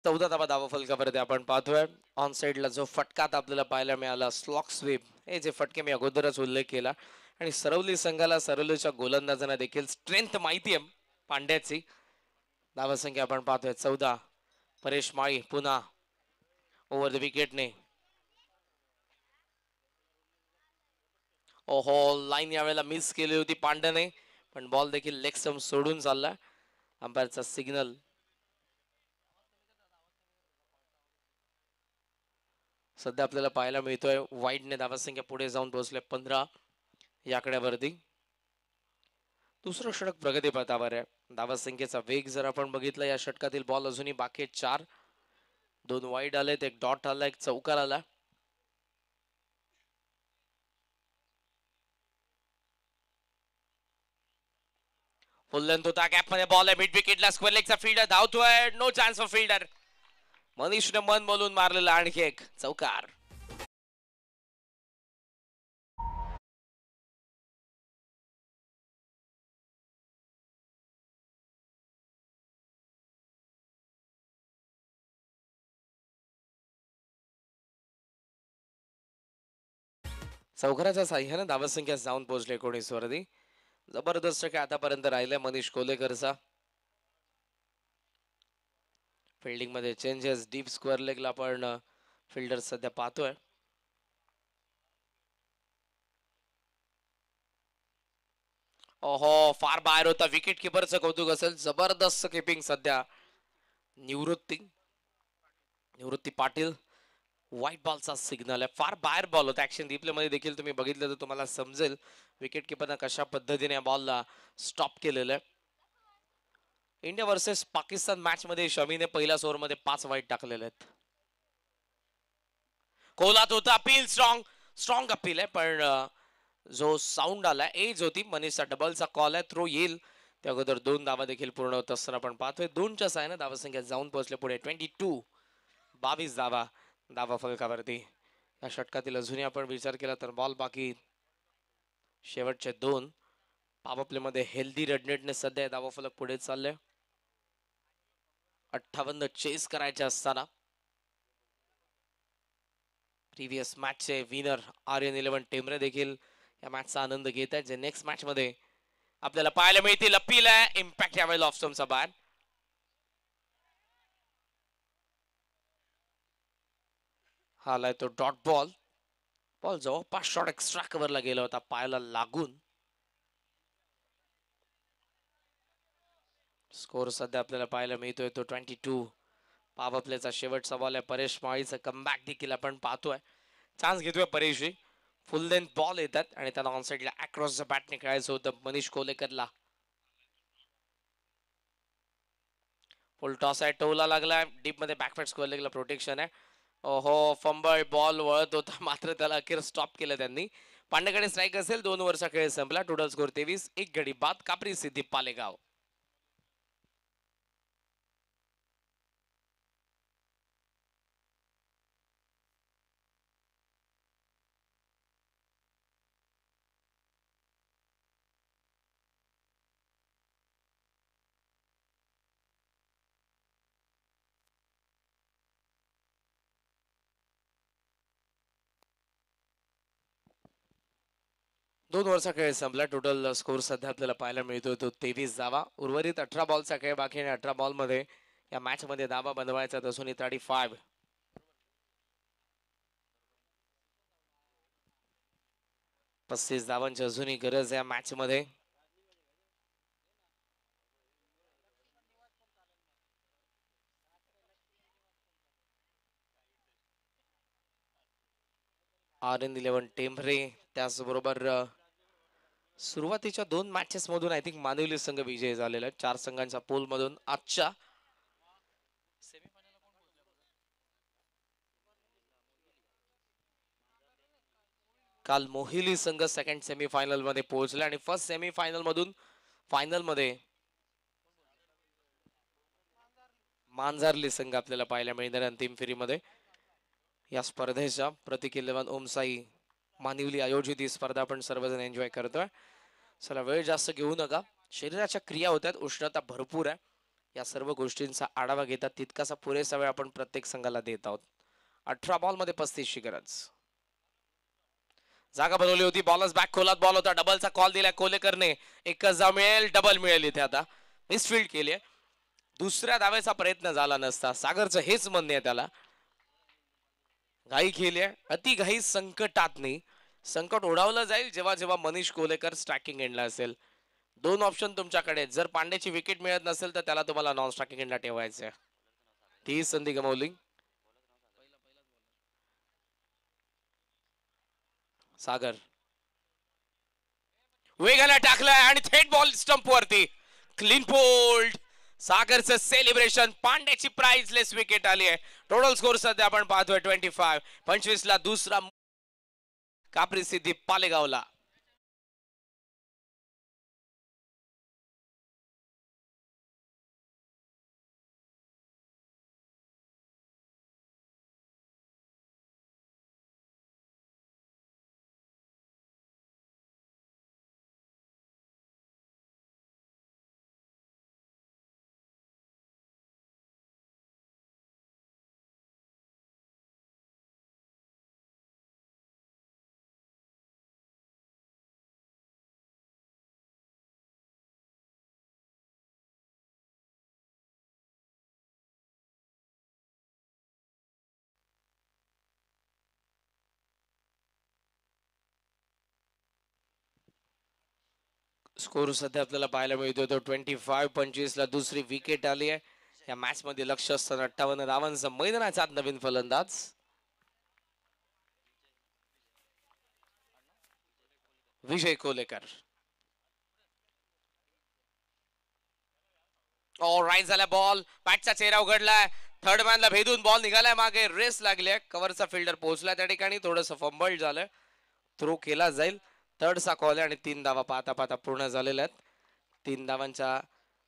चौदा धावा धावा फलकावरती आपण पाहतोय. ऑन साइडला जो फटका आपल्याला पाहायला मिळाला स्लॉक स्वीप, हे जे फटके मी अगोदरच उल्लेख केला. आणि सरवली संघाला सरवलीच्या गोलंदाजांना देखील स्ट्रेंथ माहिती आहे पांड्याची. धावसंख्या आपण पाहतोय 14. परेश माळी पुन्हा ओव्हर द विकेटने. ओहो, लाईन यावेळेला मिस केली होती पांड्याने, पण बॉल देखील लेग स्टंप सोडून चालला. अंपायरचा सिग्नल. सध्या आपल्याला पाहायला मिळतोय वाईडने धावसंख्या पुढे जाऊन पोहोचले 15 या आकड्यावरती. दुसरं षटक प्रगती पथावर आहे. धावसंख्येचा वेग जर आपण बघितला या षटकातील बॉल अजूनही बाकी 4. 2 वाईड आलेत, एक डॉट आला, एक चौकार आला. फुल लेंथ होता, गॅप मध्ये बॉल आहे, मिड विकेटला स्क्वेअर लेगचा फिल्डर धावतोय. No chance for fielder. मनीषने मन बोलून मारलेला आणखी एक चौकार. चौकाराच्या साह्याने धावसंख्या जाऊन पोहोचले 19 वरती. जबरदस्त खेळ आतापर्यंत राहिलाय मनीष कोलेकरचा. फिल्डिंग मध्ये चेंजेस, डीप स्क्वेअर लेगला आपण फिल्डर सध्या पाहतोय. ओहो, फार बाहेर होता. विकेट किपरचं कौतुक असेल. जबरदस्त किपिंग सध्या. निवृत्ती पाटील. व्हाईट बॉलचा सिग्नल आहे. फार बाहेर बॉल होता. ऍक्शन रिप्ले मध्ये देखील तुम्ही बघितलं तर तुम्हाला समजेल विकेट किपरनं कशा पद्धतीने या बॉलला स्टॉप केलेलं आहे. इंडिया वर्सेस पाकिस्तान मॅच मध्ये शमीने पहिल्याच ओव्हर मध्ये 5 वाईट टाकलेले आहेत. कोलात होता अपील, स्ट्रॉंग अपील आहे, पण जो साऊंड आला एज होती, मनीषचा डबलचा कॉल आहे, थ्रो येईल. त्या अगोदर 2 धावा देखील पूर्ण होत असताना आपण पाहतोय. 2च्या साहाय्याने धावसंख्या जाऊन पोहोचले पुढे 22 धावा धावा फलकावरती. या षटकातील अजूनही आपण विचार केला तर बॉल बाकी शेवटचे 2. पॉवर प्ले मध्ये हेल्दी रनरेटने सध्या धावा फलक पुढे चालले. 58 चेस करायचे असताना प्रीवियस मॅचचे विनर RN11 टेमरे देखील या मॅचचा आनंद घेत आहेत, जे नेक्स्ट मॅच मध्ये आपल्याला पाहायला मिळतील. अपील आहे, इम्पॅक्ट यावेळेला ऑफ स्टंपचा बाहेर. हा आलाय तो डॉट बॉल. बॉल जवळपास शॉट एक्स्ट्रा कव्हरला गेला होता, पायाला लागून. स्कोर सध्या आपल्याला पाहायला मिळतोय तो 22. पॉवर प्लेचा शेवटचा बॉल आहे. परेश माळीचा कमबॅक देखील आपण पाहतोय. चान्स घेतोय परेशजी. फुल लेंथ बॉल येतात आणि त्याला ऑन साइडला अक्रॉस द बॅटने खेळायचं होतं मनीष कोलेकरला. फुल टॉस आहे, टोला लागलाय डीप मध्ये, बॅकफॅट स्कोअर लेगला प्रोटेक्शन आहे. ओहो, फंबल बॉल वळत होता मात्र त्याला अखेर स्टॉप केलं त्यांनी. पांड्याकडे स्ट्राईक असेल. 2 ओव्हरचा खेळ संपला. Total score 23. 1 गडी बाद. कापरी सिद्धी पालेगाव. दोन ओव्हरचा खेळ संपला. टोटल स्कोर सध्या आपल्याला पाहायला मिळतोय तो 23 धावा. उर्वरित 18 बॉलचा खेळ बाकी आहे. 18 बॉल मध्ये या मॅच मध्ये धावा बनवायचा असून 35. 35 धावांची अजूनही गरज आहे या मॅच मध्ये. RN11 टेंभरे, त्याचबरोबर सुरुवातीच्या 2 मॅचेस मधून आय थिंक मानवली संघ विजयी झालेला आहे. 4 संघांच्या पोल मधून आजच्या काल मोहिली संघ सेकंड सेमीफायनल मध्ये पोहोचला आणि फर्स्ट सेमीफायनल मधून फायनल मध्ये मांजारली संघ आपल्याला पाहायला मिळणार अंतिम फेरीमध्ये. या स्पर्धेच्या प्रतीक 11 ओमसाई मानिवली आयोजित ही स्पर्धा आपण सर्वजण एन्जॉय करतोय. चला, वेळ जास्त घेऊ नका. शरीराच्या क्रिया होत्यात, उष्णता भरपूर आहे. या सर्व गोष्टींचा आढावा घेतात तितकासा पुरेसा वेळ आपण प्रत्येक संघाला देत आहोत. 18 बॉल मध्ये 35 ची गरज. जागा बनवली होती. बॉलच बॅक खोलात बॉल होता. डबलचा कॉल दिला कोलेकरने. एकच धाव मिळेल. डबल मिळेल इथे. आता मिसफील्ड केली. दुसऱ्या धावेचा प्रयत्न झाला नसता. सागरचं हेच म्हणणे आहे त्याला. घाई केली. अति घाई संकटात नाही. संकट ओढावलं जाईल जेव्हा जेव्हा मनीष कोलेकर स्ट्रायकिंग एंडला असेल. 2 ऑप्शन तुमच्याकडे. जर पांड्याची विकेट मिळत नसेल तर त्याला तुम्हाला नॉन स्ट्रायकिंग एंडला ठेवायचं. ती संधी गमावली. सागर वेगाला टाकलाय आणि थेट बॉल स्टंप वरती. Clean bowled. सागरचं सेलिब्रेशन. पांड्याची प्राइजलेस विकेट आली आहे. टोटल स्कोर सध्या आपण पाहतोय 25. 25 ला दुसरा कापरी सिद्धी पालेगावला. स्कोर सध्या आपल्याला पाहायला मिळतोय तो 25. 25 ला दुसरी विकेट आली आहे. या मॅच मध्ये लक्ष असताना 58 धावांचा मैदानाचा नवीन फलंदाज विजय कोलेकर. राईट झाला बॉल. बॅटचा चेहरा उघडलाय. थर्ड मॅनला भेदून बॉल निघालाय मागे. रेस लागली. कव्हरचा फिल्डर पोहोचला त्या ठिकाणी. थोडंसं फंबल्ड झालं. थ्रो केला जाईल. थर्डचा कॉल आहे आणि 3 धावा पाहता पाहता पूर्ण झालेल्या आहेत. 3 धावांच्या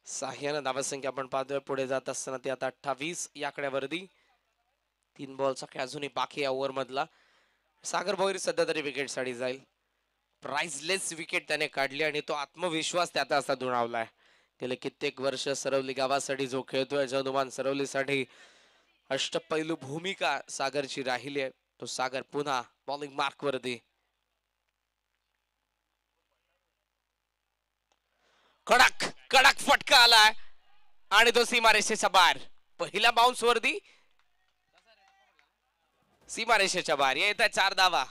साह्यानं धावसंख्या आपण पाहतोय पुढे जात असताना ती आता 28 या आकड्यावरती. 3 बॉलचा खेळ अजूनही बाकी या ओव्हर मधला. सागर भोईर सध्या तरी विकेट साठी जाईल. प्राइसलेस विकेट त्याने काढली आणि तो आत्मविश्वास त्याचा असा दुणावलाय. गेले कित्येक वर्ष सरवली गावासाठी जो खेळतोय, जनुमान सरवलीसाठी अष्टपैलू भूमिका सागरची राहिली आहे. तो सागर पुन्हा बॉलिंग मार्क वरती. कडक कडक फटका आलाय आणि तो सीमारेषेच्या बाहेर. पहिल्या बाउन्स वरती सीमारेषेच्या बाहेर येत आहे 4 धावा.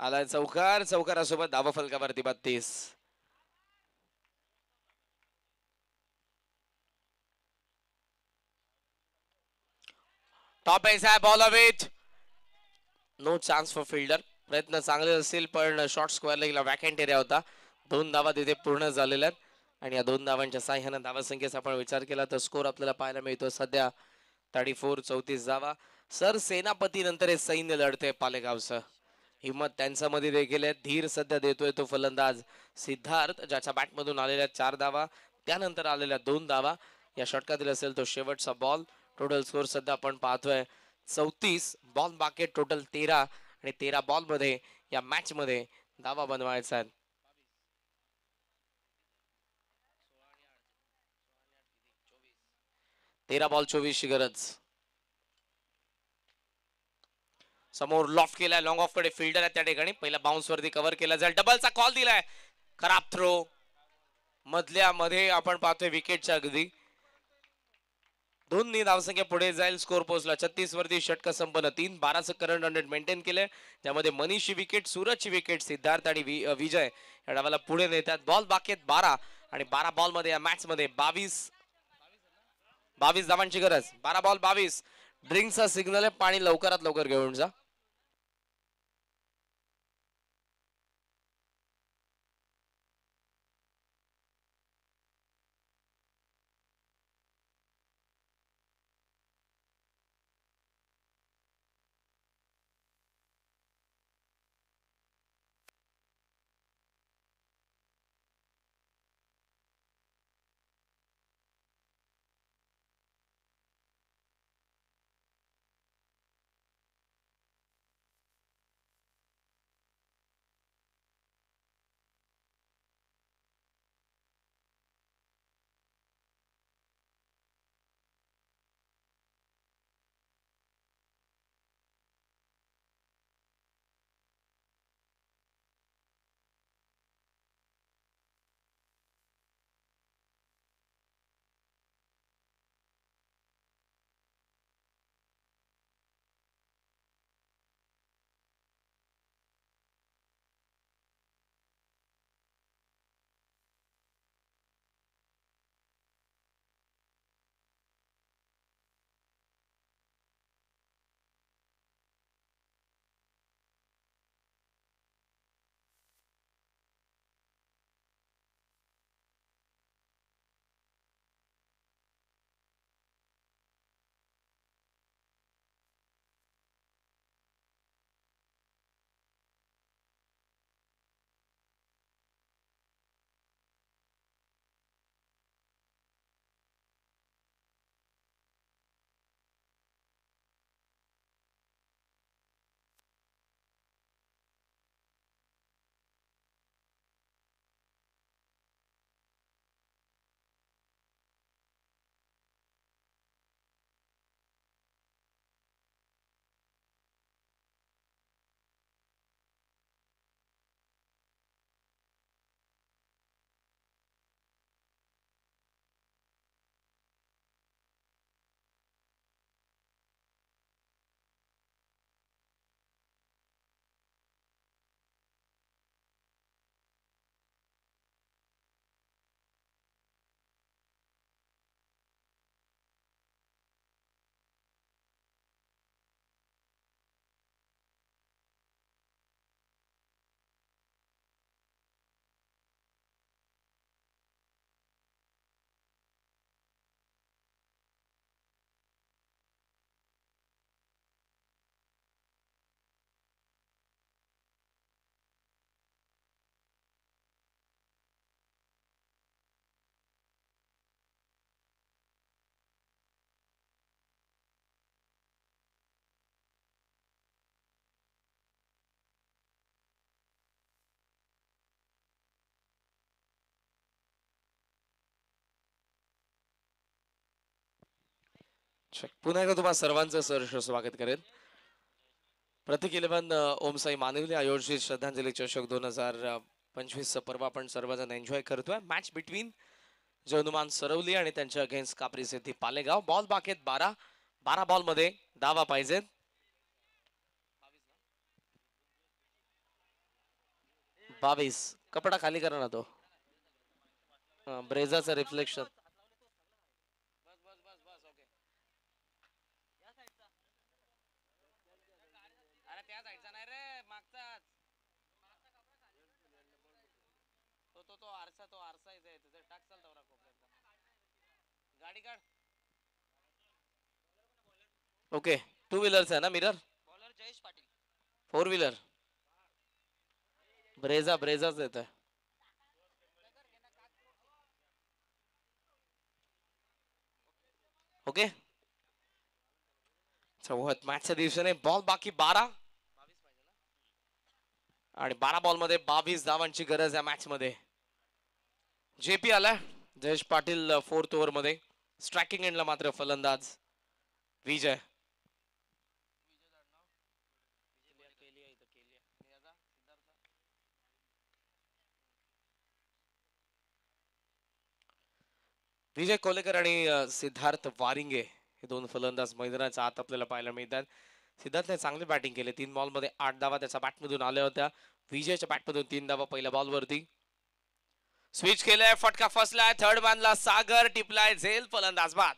आलाय चौकार. चौकारासोबत धावा फलकावरती 32. टॉप एस आहे ball await. No chance for fielder. प्रयत्न चांगले असतील पण शॉर्ट स्क्वेअर लेगला वॅकंट एरिया होता. 2 धावा तिथे पूर्ण झालेल्या आहेत आणि या 2 धावांच्या साह्यानं धावासंख्येचा आपण विचार केला तर स्कोर आपल्याला पाहायला मिळतो सध्या 34 धावा. सर सेनापती नंतर हे सैन्य लढते पालेगावचं. हिम्मत त्यांच्यामध्ये देखील आहे. धीर सध्या देतोय तो फलंदाज सिद्धार्थ, ज्याच्या बॅटमधून आलेल्या 4 धावा, त्यानंतर आलेल्या 2 धावा. या षटकातील असेल तो शेवटचा बॉल. टोटल स्कोर सध्या आपण पाहतोय 34. बॉल बाकी टोटल 13 आणि 13 बॉल मध्ये या मॅच मध्ये धावा बनवायचा आहे. 13 बॉल 24 ची गरज. समोर लॉफ्ट केलाय, लॉंग ऑफ कडे फिल्डर आहे त्या ठिकाणी. पहिल्या बाउन्स वरती कव्हर केला जाईल. डबलचा कॉल दिलाय. खराब थ्रो. मधल्या मध्ये आपण पाहतोय विकेटच्या अगदी. 2 धावसंख्या पुढे जाईल. स्कोर पोहोचला 36 वरती. षटक संपन्न. 3-12चं करंट 100 मेंटेन केलंय. त्यामध्ये मनीषची विकेट, सूरजची विकेट, सिद्धार्थ आणि विजय या डावाला पुढे नेतात. बॉल बाकी 12 आणि 12 बॉल मध्ये या मॅच मध्ये 22 धावांची गरज. 12 बॉल 22. ड्रिंकचा सिग्नल आहे, पाणी लवकरात लवकर घेऊन जा. पुन्हा एकदा तुम्हाला सर्वांचं सहर्ष स्वागत करेन. प्रतीक 11 ओम साई मानवली आयोजित श्रद्धांजली चषक 2025 पर्व आपण सर्वजण एन्जॉय करतोय. मॅच बिटवीन जनुमान सरवली आणि त्यांच्या अगेन्स्ट कापरी सिद्धी पालेगाव. बॉल बाकेत 12 बॉल मध्ये धावा पाहिजे. 22 कपडा खाली करा ना तो. ब्रेझाचं रिफ्लेक्शन. ओके 2 व्हीलर्स आहे ना mirror. Bowler Jayesh Patil. 4 wheeler ब्रेझाच येत आहे. ओके चौहत मॅचच्या दिवसाने बॉल बाकी 12 आणि 12 बॉल मध्ये 22 धावांची गरज आहे मॅच मध्ये. जेपी आला. जयेश पाटील 4th ओव्हर मध्ये. स्ट्रायकिंग एंडला मात्र फलंदाज विजय. विजय कोलेकर आणि सिद्धार्थ वारिंगे हे दोन फलंदाज मैदानाच्या आत आपल्याला पाहायला मिळतात. सिद्धार्थने चांगली बॅटिंग केली. 3 बॉल मध्ये 8 धावा त्याच्या बॅटमधून आल्या होत्या. विजयच्या बॅटमधून 3 धावा पहिल्या बॉलवरती. स्विच केलाय. फटका फसलाय. थर्ड मॅनला सागर टिपलाय. झेल फलंदाज बाद.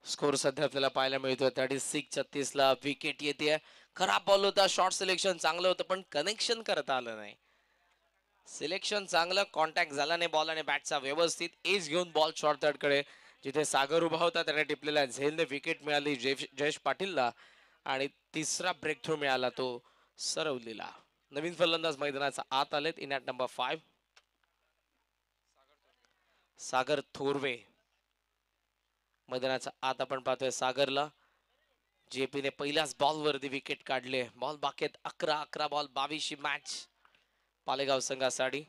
स्कोर सध्या आपल्याला पाहायला मिळतोय 36-36 ला. विकेट येते. खराब बॉल होता. शॉर्ट सिलेक्शन चांगलं होतं पण कनेक्शन करता आलं नाही. सिलेक्शन चांगलं. कॉन्टॅक्ट झाला नाही बॉल आणि बॅटचा व्यवस्थित. एज घेऊन बॉल शॉर्ट थर्ड कडे जिथे सागर उभा होता त्याने टिपलेला झेलने विकेट मिळाली जयेश पाटीलला आणि तिसरा ब्रेक थ्रू मिळाला तो सरवलीला. नवीन फलंदाज मैदानाचा आत आलेत. इन ॲट नंबर 5 सागर थोरवे. मैदानाच्या आत आपण पाहतोय सागरला. जेपीने पहिल्याच बॉल वरती विकेट काढले. बॉल बाकेत 11 बॉल 22 मॅच पालेगाव संघासाठी.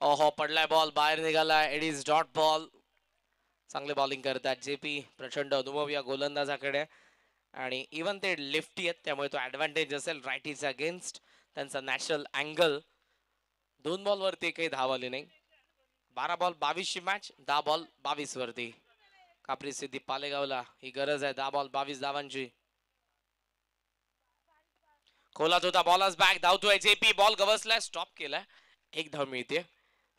ओहो पडलाय बॉल बाहेर निघाला. It is dot ball. चांगले बॉलिंग करतात जेपी. प्रचंड अनुभव या गोलंदाजाकडे आणि इव्हन ते लेफ्टी आहेत त्यामुळे तो ऍडव्हान्टेज असेल रायटीच्या अगेन्स्ट. त्यांचा नॅचरल अँगल. 2 बॉल वरती काही धाव आली नाही. 12 बॉल 22 मॅच. 10 बॉल 22 वरती. कापरी सिद्धी पालेगावला ही गरज आहे 10 बॉल 22 धावांची. खोलात होता बॉलर्स बॅक. धावतोय जेपी. बॉल गवसलाय. स्टॉप केलाय. 1 धाव मिळते.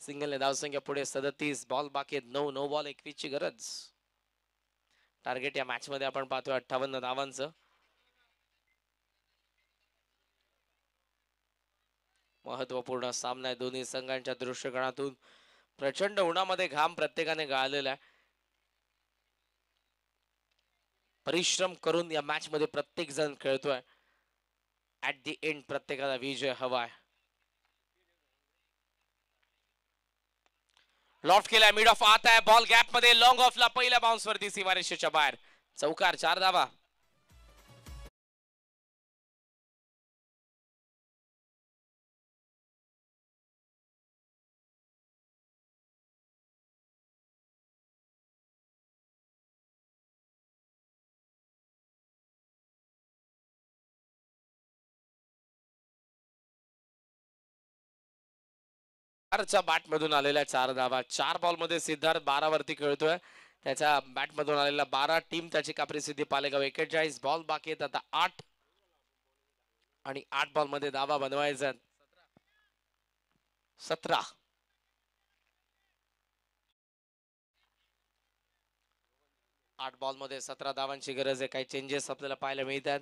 सिंगलने धावसंख्या पुढे 37. बॉल बाकी 9 बॉल 21 ची गरज. टार्गेट या मॅच मध्ये आपण पाहतोय 58 धावांचं. महत्वपूर्ण सामना आहे दोन्ही संघांच्या दृष्टिकोनातून. प्रचंड उन्हामध्ये घाम प्रत्येकाने गाळलेला आहे. परिश्रम करून या मॅच मध्ये प्रत्येक जण खेळतोय. ऍट दी एंड प्रत्येकाला विजय हवाय. लॉफ्ट केलाय. मिड ऑफ आत आहे. बॉल गॅप मध्ये लॉंग ऑफला पहिल्या बाउन्स वरती सीमारेषेच्या बाहेर. चौकार. 4 धावा. बॅट मधून आलेल्या 4 धावा. 4 बॉल मध्ये सिद्धार्थ 12 वरती खेळतोय. त्याच्या बॅट मधून आलेला 12. टीम त्याची कापरी सिद्धी पालेगाव 41. बॉल बाकी आहेत आता 8 आणि 8 बॉल मध्ये धावा बनवायचा 17. 8 बॉल मध्ये 17 धावांची गरज आहे. काही चेंजेस आपल्याला पाहायला मिळतात.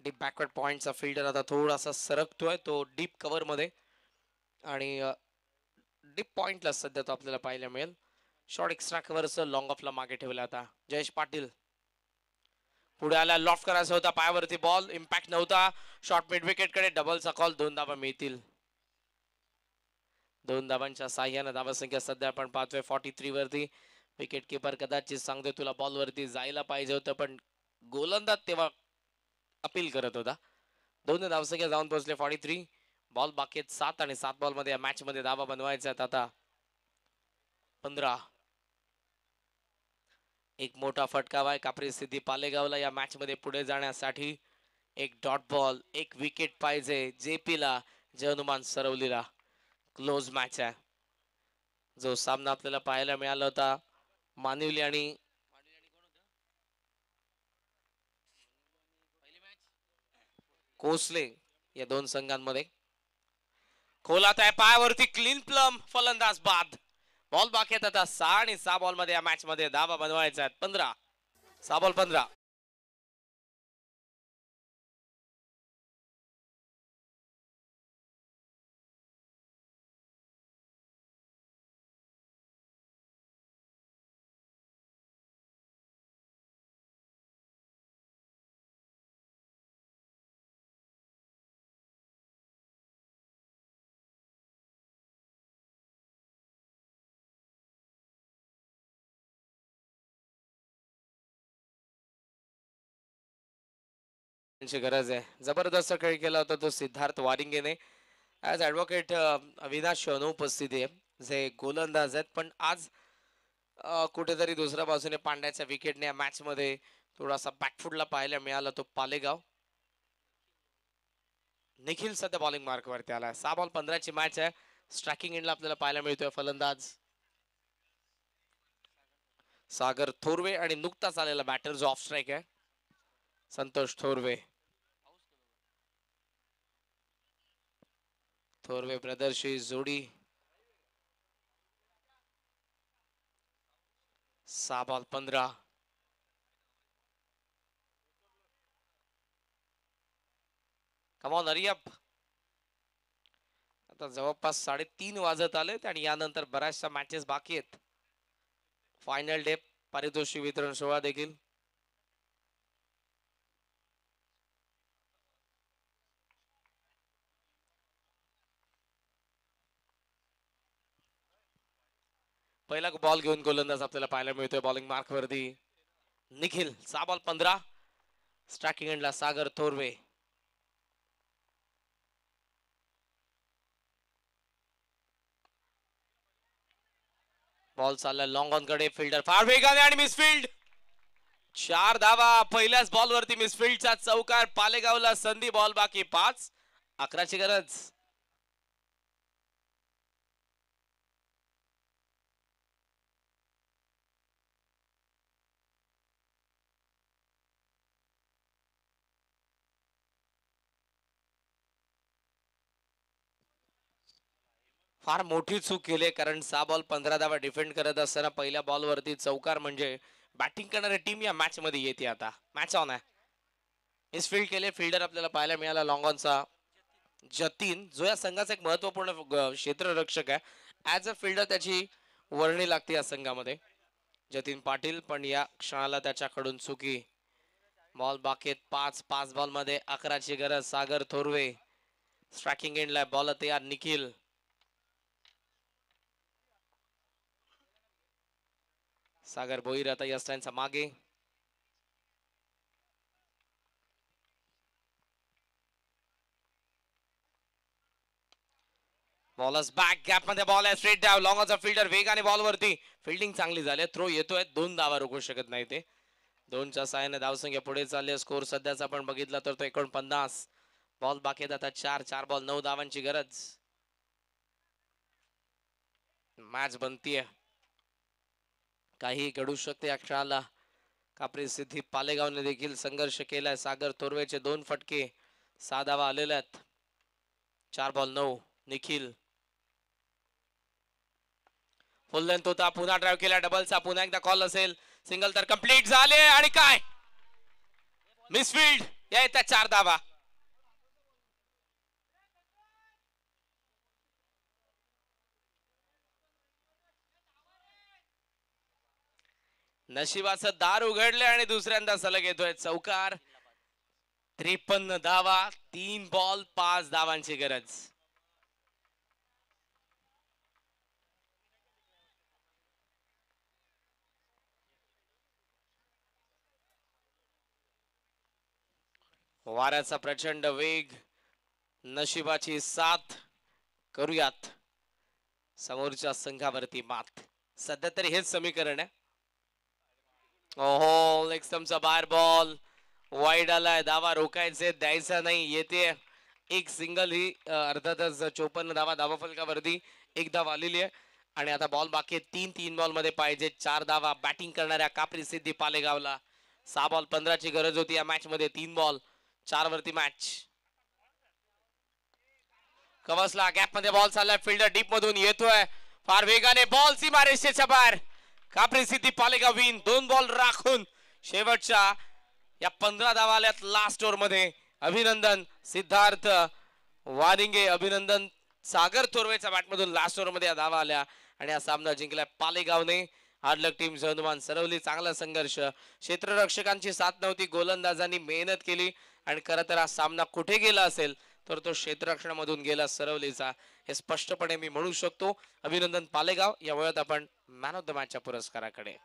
डीप बॅकवर्ड पॉइंटचा फिल्डर आता थोडासा सरकतोय तो डीप कव्हर मध्ये आणि डीप पॉइंटला सध्या तो आपल्याला पाहायला मिळेल. शॉर्ट एक्स्ट्रा कव्हरचं लॉंग ऑफला मागे ठेवला आता. जयेश पाटील पुढे आला, लॉफ्ट करायचा होता, पायावरती बॉल, इम्पॅक्ट नव्हता. शॉर्ट मिड विकेट कडे डबलचा कॉल, 2 धावा मिळतील. 2 धावांच्या साह्यानं धावसंख्या सध्या आपण पाहतोय 43 वरती. विकेट किपर कदाचित सांगतोय तुला बॉल वरती जायला पाहिजे होतं, पण गोलंदाज तेव्हा अपील करत होता. 2 धावसंख्या जाऊन पोहोचले 43. बॉल बाकी आहेत 7 आणि 7 बॉल मध्ये या मॅच मध्ये धावा बनवायच्या आहेत आता 15. एक मोठा फटका आहे कापरी सिद्धी पालेगावला या मॅच मध्ये पुढे जाण्यासाठी. एक डॉट बॉल, एक विकेट पाहिजे जेपी ला, जय हनुमान सरवलीला. क्लोज मॅच आहे. जो सामना आपल्याला पाहायला मिळाला होता मानिवली आणि कोसले या 2 संघांमध्ये. खोलात आहे पायावरती, क्लीन प्लम, फलंदाज बाद. बॉल बाकी आहेत आता 6 आणि 6 बॉल मध्ये या मॅच मध्ये धावा बनवायचा आहेत 15. 6 बॉल 15. गरज आहे. जबरदस्त खेळ केला होता तो सिद्धार्थ वारिंगेने. ऍज ऍडव्होकेट अविनाश अनुपस्थिती आहे जे गोलंदाज आहेत, पण आज कुठेतरी दुसऱ्या बाजूने पांड्याच्या विकेटने या मॅच मध्ये थोडासा बॅकफुटला पाहायला मिळाला तो पालेगाव. निखिल सध्या बॉलिंग मार्क वरती आला. 6 बॉल 15 ची मॅच आहे. स्ट्रायकिंग एंडला आपल्याला पाहायला मिळतोय फलंदाज सागर थोरवे आणि नुकताच आलेला बॅटर जो ऑफ स्ट्राईक आहे संतोष थोरवे. थोरवे ब्रदर्सची जोडी. 6 बॉल 15. कमॉन हरिअप. आता जवळपास 3:30 वाजत आलेत आणि यानंतर बऱ्याचशा मॅचेस बाकी आहेत. फायनल डे पारितोषिक वितरण सोहळा देखील. पहिला बॉल घेऊन गोलंदाज आपल्याला पाहायला मिळतोय बॉलिंग मार्क वरती निखिल. 6 बॉल 15. स्ट्रायकिंग एंडला सागर थोरवे. बॉल चालला लॉंग ऑन कडे, फिल्डर फार वेगाने आणि मिसफिल्ड. 4 धावा पहिल्याच बॉल वरती मिसफिल्डचा चौकार. पालेगावला संधी, बॉल बाकी 5. 11 ची गरज. फार मोठी चूक केली, कारण 6 बॉल 15 धावा डिफेंड करत असताना पहिल्या बॉल वरती चौकार म्हणजे बॅटिंग करणारी टीम या मॅच मध्ये येते. आता मॅच ऑन आहे. मिसफिल्ड केले. फिल्डर आपल्याला पाहायला मिळाला लॉंग ऑनचा जतीन, जो या संघाचा एक महत्वपूर्ण क्षेत्ररक्षक आहे. ऍज अ फिल्डर त्याची वर्णी लागते या संघामध्ये जतीन पाटील, पण या क्षणाला त्याच्याकडून चुकी. बॉल बाकी 5 बॉल मध्ये 11 ची गरज. सागर थोरवे स्ट्रायकिंग एंडला, बॉल तयार निखिल. सागर भोईर आता या स्टँडच्या मागे. बॉलर्स बॅक, गॅप मध्ये बॉल आहे, स्ट्रेट डाव. लॉंगचा फिल्डर वेगाने बॉल वरती. फिल्डिंग चांगली झाली. थ्रो येतोय. 2 धावा रोखू शकत नाही ते. 2च्या साहाय्याने धावसंख्या पुढे चालली. स्कोर सध्याचा आपण बघितला तर तो 49. बॉल बाकी आता 4 बॉल 9 धावांची गरज. मॅच बनतीये. काही घडू शकते या खेळाला. कापरी सिद्धी पालेगावने देखील संघर्ष केलाय. सागर तोरवेचे 2 फटके, 6 धावा आलेल्या आहेत. 4 बॉल 9. निखिल फुल लेंथ होता, पुन्हा ड्राइव्ह केला, डबलचा पुन्हा एकदा कॉल असेल. सिंगल तर कंप्लीट झाले आणि काय मिसफिल्ड. या येत्या 4 धावा. नशिबाचं दार उघडले आणि दुसऱ्यांदा सलग येतोय चौकार. 53 धावा, 3 बॉल 5 धावांची गरज. वाऱ्याचा प्रचंड वेग, नशिबाची साथ, करूयात समोरच्या संघावरती मात. सध्या तरी हेच समीकरण आहे. ओहो, लेग स्टंपचा बाहेर बॉल वाईड आलाय. धावा रोखायचे, द्यायचा नाही. येते एक सिंगल ही अर्थातच 54 धावा धावा फलकावरती एक धाव आलेली आहे. आणि आता बॉल बाकी 3 बॉल मध्ये पाहिजे 4 धावा. बॅटिंग करणाऱ्या कापरी सिद्धी पालेगावला 6 बॉल 15 ची गरज होती या मॅच मध्ये. 3 बॉल 4 वरती मॅच. कवसला गॅप मध्ये बॉल चाललाय. फिल्डर डीप मधून येतोय फार वेगाने. बॉल सीमा रेषेच्या बाहेर. कापरी सिद्धी पालेगाव विन. 2 बॉल राखून शेवटच्या या 15 धावा आल्यात लास्ट ओव्हर मध्ये. अभिनंदन सिद्धार्थ वानिंगे, अभिनंदन सागर थोरवेच्या बॅट मधून लास्ट ओव्हर मध्ये धावा आल्या आणि हा सामना जिंकलाय पालेगावने. हार्डलक टीम हनुमान सरवली. चांगला संघर्ष, क्षेत्ररक्षकांची साथ नव्हती, गोलंदाजांनी मेहनत केली आणि खरं तर हा सामना कुठे गेला असेल तर तो क्षेत्ररक्षणामधून गेला सरवलीचा, हे स्पष्टपणे मी म्हणू शकतो. अभिनंदन पालेगाव. या वेळात आपण मॅन ऑफ द मॅचच्या पुरस्काराकडे